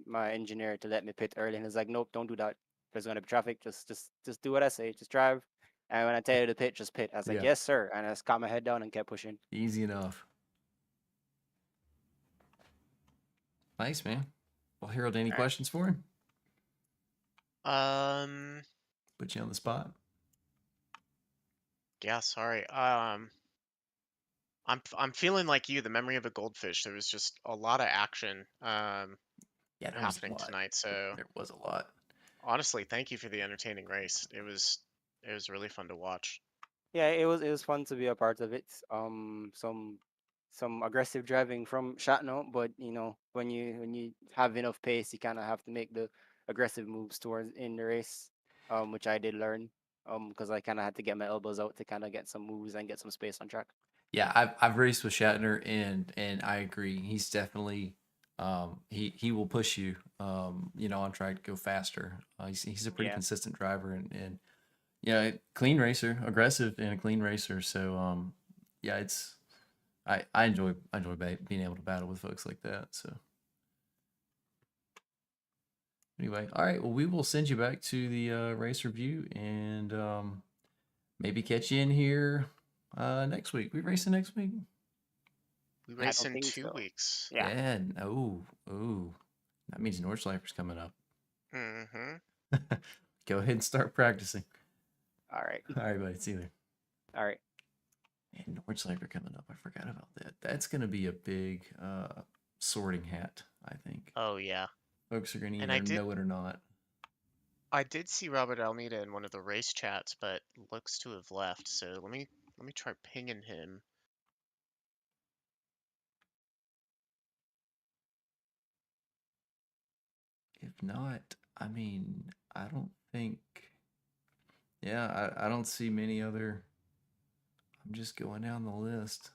my engineer to let me pit early, and he's like, "Nope, don't do that. There's gonna be traffic. Just do what I say. Just drive. And when I tell you to pit, just pit." I was like, Yeah. "Yes, sir." And I just got my head down and kept pushing. Easy enough. Nice, man. Well, Harold, any questions for him? Put you on the spot. Yeah, sorry. I'm feeling like you, the memory of a goldfish. There was just a lot of action Yeah, there was a happening lot. tonight. So There was a lot. honestly, thank you for the entertaining race. It was really fun to watch. Yeah, it was fun to be a part of it. Some aggressive driving from Shatno, but you know, when you have enough pace, you kind of have to make the aggressive moves towards in the race, which I did learn, because I kind of had to get my elbows out to kind of get some moves and get some space on track. Yeah, I've raced with Shatner, and I agree. He's definitely he will push you you know, on track to go faster. He's a pretty Yeah. consistent driver, and yeah, clean racer, aggressive and a clean racer. So yeah, it's I enjoy being able to battle with folks like that. So anyway, all right. Well, we will send you back to the race review, and maybe catch you in here next week. We racing next week? We I race don't in think 2 so. weeks. Yeah. And oh, that means Nordschleifer's coming up. Mm-hmm. Go ahead and start practicing. All right. All right, buddy. See you there. All right. And Nordschleifer coming up. I forgot about that. That's going to be a big sorting hat, I think. Oh yeah. Folks are going to And either know it or not. I did see Robert Almeida in one of the race chats, but looks to have left. So let me try pinging him. If not, I mean, I don't think. Yeah, I don't see many other. I'm just going down the list.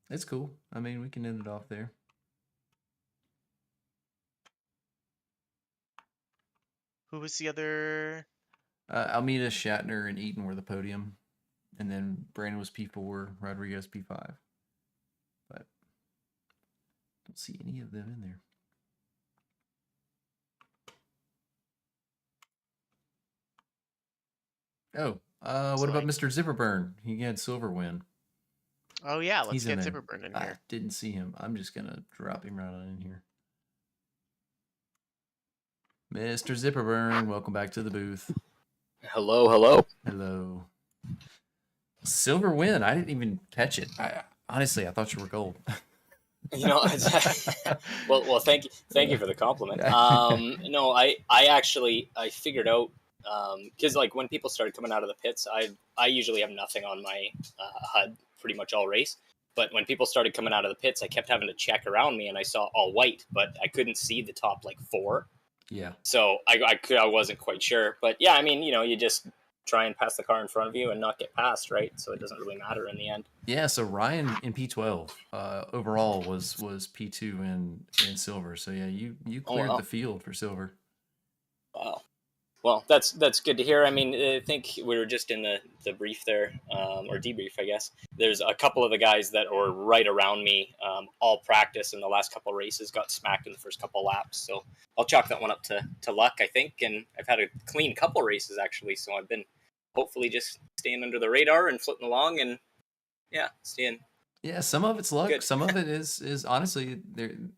It's cool. I mean, we can end it off there. Who was the other? Almeida, Shatner, and Eaton were the podium. And then Brandon was P4, Rodriguez P5. But don't see any of them in there. Oh, what about Mr. Zipperburn? He had silver win. Oh yeah, let's He's get in there. Zipperburn in I here. didn't see him. I'm just gonna drop him right on in here. Mr. Zipperburn, welcome back to the booth. Hello, hello. Hello. Silver win. I didn't even catch it. Honestly, I thought you were gold. You know, well, thank you for the compliment. No, I actually figured out because like when people started coming out of the pits, I usually have nothing on my HUD pretty much all race. But when people started coming out of the pits, I kept having to check around me, and I saw all white, but I couldn't see the top like 4. Yeah. So I wasn't quite sure. But yeah, I mean, you know, you just try and pass the car in front of you and not get passed, right? So it doesn't really matter in the end. Yeah, so Ryan in P12 overall was P2 in silver. So yeah, you cleared the field for silver. Wow. Well, that's good to hear. I mean, I think we were just in the brief there, or debrief, I guess. There's a couple of the guys that were right around me, all practice in the last couple of races, got smacked in the first couple laps. So I'll chalk that one up to luck, I think. And I've had a clean couple races, actually. So I've been hopefully just staying under the radar and floating along and, yeah, staying. Yeah, some of it's luck. Good. Some of it is honestly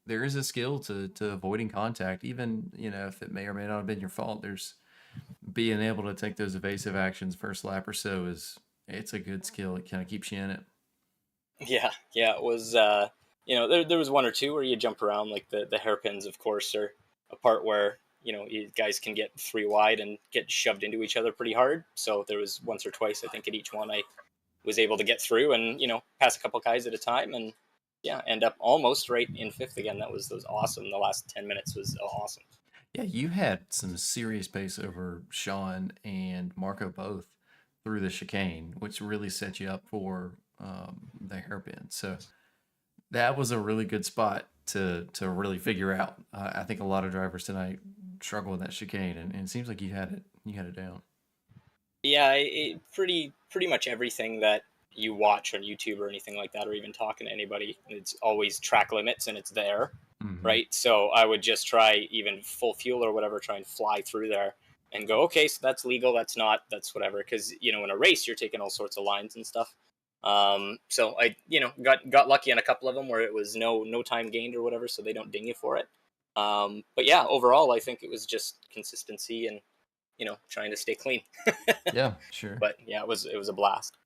there is a skill to avoiding contact, even if it may or may not have been your fault. There's being able to take those evasive actions first lap or so it's a good skill. It kind of keeps you in it. Yeah, it was. There was one or two where you jump around, like the hairpins, of course, are a part where you guys can get 3 wide and get shoved into each other pretty hard. So there was once or twice, I think, at each one I was able to get through and pass a couple guys at a time and end up almost right in 5th again. That was awesome. The last 10 minutes was awesome. Yeah, you had some serious pace over Sean and Marco both through the chicane, which really set you up for the hairpin. So that was a really good spot to really figure out. I think a lot of drivers tonight struggle with that chicane, and it seems like you had it down. Yeah, pretty much everything that you watch on YouTube or anything like that, or even talking to anybody, it's always track limits and it's there. Mm-hmm. Right? So I would just try even full fuel or whatever, try and fly through there and go, okay, so that's legal, that's not, that's whatever. Because, in a race, you're taking all sorts of lines and stuff. So I, got lucky on a couple of them where it was no time gained or whatever, so they don't ding you for it. But yeah, overall, I think it was just consistency and, trying to stay clean. Yeah, sure. But yeah, it was a blast.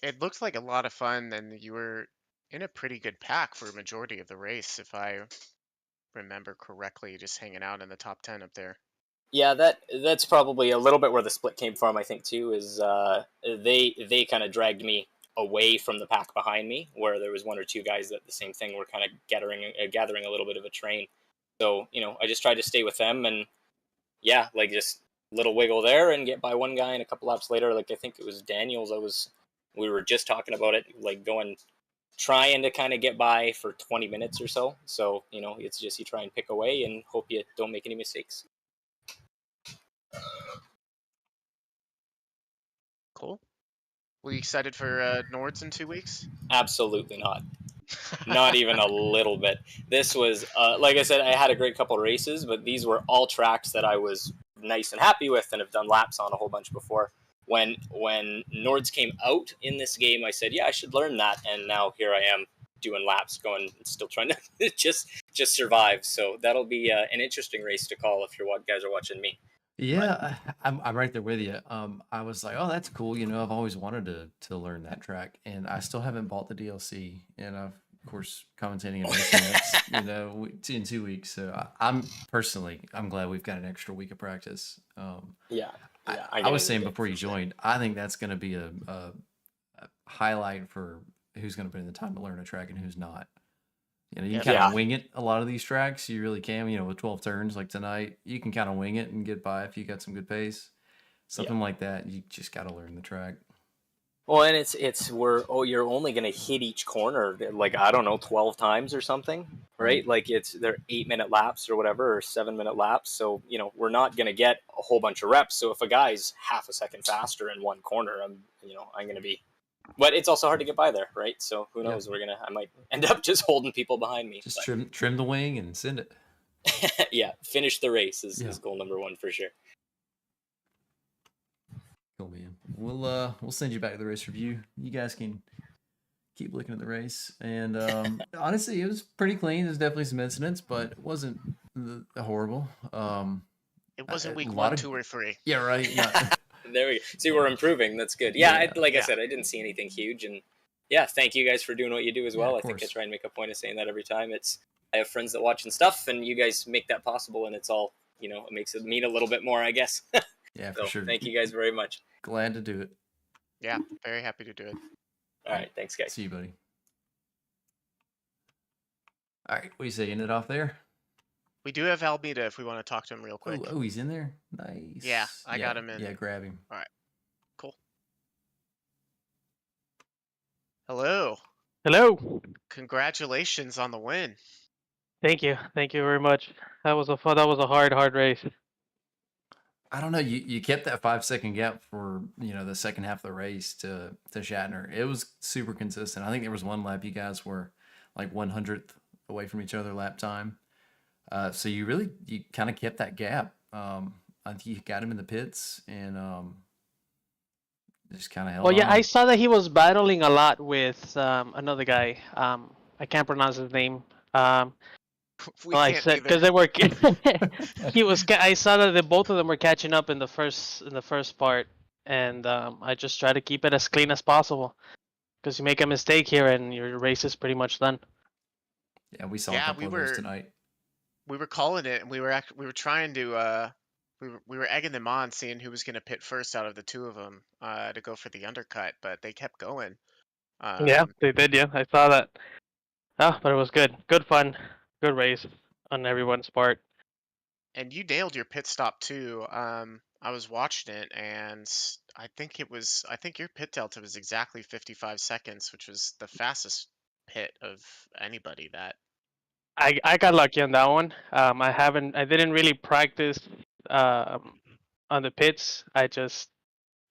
It looked like a lot of fun, and you were in a pretty good pack for a majority of the race, if I remember correctly, just hanging out in the top 10 up there. Yeah, that's probably a little bit where the split came from, I think, too, is they kind of dragged me away from the pack behind me, where there was 1 or 2 guys that the same thing were kind of gathering a little bit of a train. So, I just tried to stay with them and, yeah, like just little wiggle there and get by one guy, and a couple laps later, like I think it was Daniels, we were just talking about it, like trying to kind of get by for 20 minutes or so. So, it's just you try and pick away and hope you don't make any mistakes. Cool. Were you excited for Nords in 2 weeks? Absolutely not. Not even a little bit. This was, like I said, I had a great couple of races, but these were all tracks that I was nice and happy with and have done laps on a whole bunch before. When Nords came out in this game, I said, yeah, I should learn that. And now here I am doing laps, still trying to just survive. So that'll be an interesting race to call if you guys are watching me. Yeah, I'm right there with you. I was like, oh, that's cool. I've always wanted to learn that track, and I still haven't bought the DLC. And of course, commentating and racing that's in 2 weeks. So I'm glad we've got an extra week of practice. Yeah. I was saying before you joined, I think that's going to be a highlight for who's going to put in the time to learn a track and who's not. You kind of wing it a lot of these tracks. You really can, with 12 turns like tonight, you can kind of wing it and get by if you got some good pace. Something like that, you just got to learn the track. Well, and it's where you're only going to hit each corner like, I don't know, 12 times or something, right? Like they're 8-minute laps or whatever, or 7-minute laps. So, we're not going to get a whole bunch of reps. So if a guy's half a second faster in one corner, I'm going to be, but it's also hard to get by there, right? So who knows? Yeah. I might end up just holding people behind me. Just trim the wing and send it. Yeah. Finish the race is goal number 1 for sure. Cool, man. We'll send you back to the race review. You guys can keep looking at the race. And honestly, it was pretty clean. There's definitely some incidents, but it wasn't horrible. It wasn't week 1, 2, or 3. Yeah, right. There we go. See, we're improving. That's good. Yeah, I said, I didn't see anything huge. And yeah, thank you guys for doing what you do as well. I think I try and make a point of saying that every time. I have friends that watch and stuff, and you guys make that possible, and it's all, it makes it mean a little bit more, I guess. Yeah, for sure. Thank you guys very much. Glad to do it. Yeah, very happy to do it. All right, thanks, guys. See you, buddy. All right, what do you say? End it off there? We do have Almeida if we want to talk to him real quick. Oh, he's in there? Nice. Yeah, I got him in. Yeah, grab him. All right, cool. Hello. Hello. Congratulations on the win. Thank you very much. That was a hard race. I don't know. You kept that 5-second gap for the second half of the race to Shatner. It was super consistent. I think there was one lap you guys were like 100th away from each other lap time. So you kind of kept that gap. I think you got him in the pits and just kind of held Well, yeah, on. I saw that he was battling a lot with another guy. I can't pronounce his name. I said because they were. I saw that both of them were catching up in the first part, and I just try to keep it as clean as possible. Because you make a mistake here, and your race is pretty much done. Yeah, we saw a couple of those tonight. We were calling it, and we were trying to we were egging them on, seeing who was going to pit first out of the two of them to go for the undercut, but they kept going. Yeah, they did. Yeah, I saw that. Oh, but it was good fun, good race on everyone's part. And you nailed your pit stop too. I was watching it, and I think your pit delta was exactly 55 seconds, which was the fastest pit of anybody that. I got lucky on that one. I didn't really practice on the pits. I kind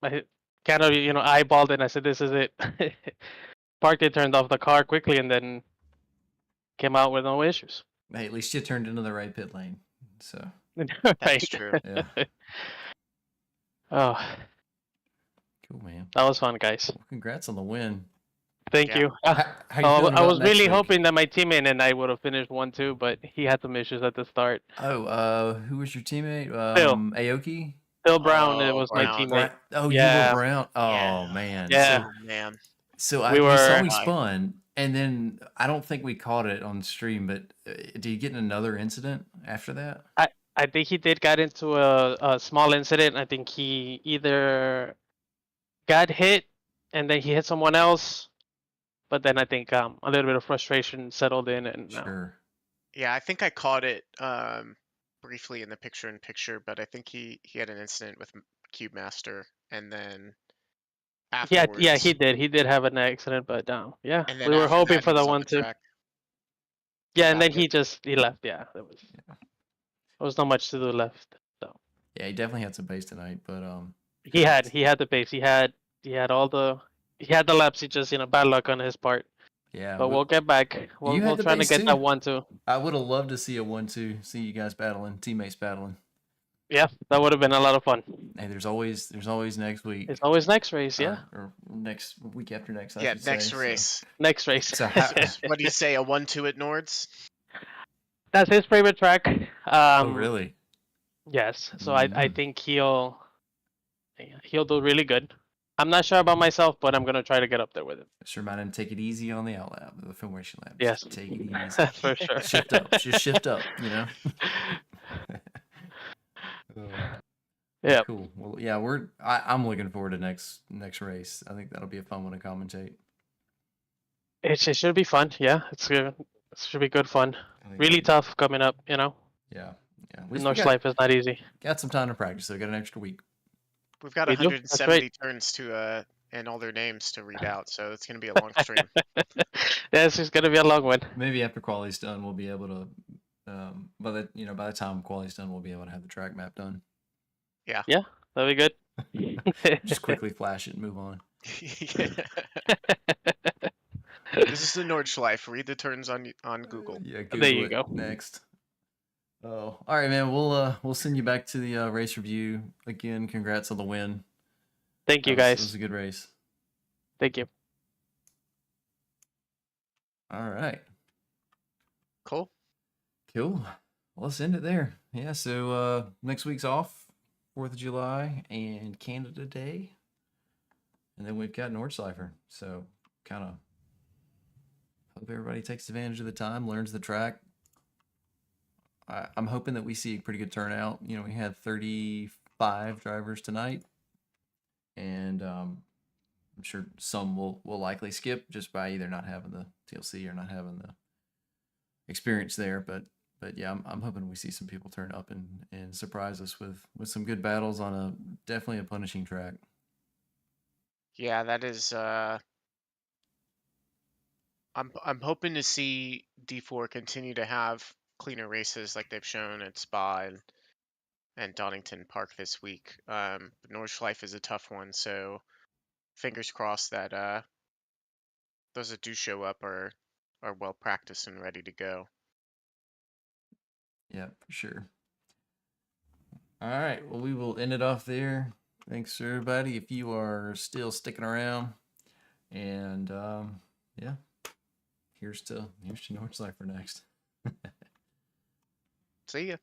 of eyeballed it and I said this is it. Parked it, turned off the car quickly, and then came out with no issues. Hey, at least you turned into the right pit lane. So that's true. Yeah. Oh, cool, man. That was fun, guys. Well, congrats on the win. Thank you. I was really hoping that my teammate and I would have finished 1-2, but he had some issues at the start. Oh, who was your teammate? Phil. Aoki? Phil Brown. It was my teammate. Oh, yeah. You were Brown. Oh, man. Yeah. Man. So we saw we spun, and then I don't think we caught it on stream, but did you get in another incident after that? I think he did get into a small incident. I think he either got hit and then he hit someone else, but then I think a little bit of frustration settled in. And sure. Yeah, I think I caught it briefly in the picture-in-picture, but I think he had an incident with Cube Master, and then afterwards. Yeah, he did. He did have an accident, but yeah, And then we were after hoping that, for he the was on 1-2. track. Yeah, and then he left. Yeah, there was not much to do left. So yeah, he definitely had some pace tonight, but he had the pace. He had the laps. He just bad luck on his part. Yeah, but we'll get back. We'll try to get that 1-2. I would have loved to see a 1-2. See you guys battling, teammates battling. Yeah, that would have been a lot of fun. Hey, there's always next week. It's always next race, yeah. Or next week after next. Yeah, next race. So. Next race. So what do you say? A 1-2 at Nords? That's his favorite track. Oh, really? Yes. So I think he'll do really good. I'm not sure about myself, but I'm gonna try to get up there with him. Just remind him to take it easy on the out lap, the filmation lap. Yes, just take it easy. For sure. Shift up, just shift up. Yeah. Cool. Well, yeah, I'm looking forward to next race. I think that'll be a fun one to commentate. It should be fun. Yeah, it's good. It should be good fun. Really tough coming up. Yeah. Nordschleife is not easy. Got some time to practice. So we got an extra week. We've got 170 turns to and all their names to read out, so it's going to be a long stream. Yes, it's going to be a long one. Maybe after quali's done, we'll be able to. By the time quali's done, we'll be able to have the track map done. Yeah. Yeah, that'd be good. Just quickly flash it and move on. This is the Nordschleife. Read the turns on Google. Yeah, Google there you go. Next. Oh, all right, man. We'll send you back to the race review again. Congrats on the win. Thank you, guys. It was a good race. Thank you. All right. Cool. Well, let's end it there. Yeah. So next week's off, 4th of July and Canada Day, and then we've got Nordschleife. So kind of hope everybody takes advantage of the time, learns the track. I'm hoping that we see a pretty good turnout. We had 35 drivers tonight, and I'm sure some will likely skip just by either not having the TLC or not having the experience there. But But yeah, I'm hoping we see some people turn up and surprise us with some good battles on a definitely a punishing track. Yeah, that is. I'm hoping to see D4 continue to have cleaner races like they've shown at Spa and Donington Park this week. But Nordschleife is a tough one, so fingers crossed that those that do show up are well practiced and ready to go. Yeah, for sure. All right, well, we will end it off there. Thanks, everybody, if you are still sticking around. And yeah, here's to Nordschleife for next. See ya.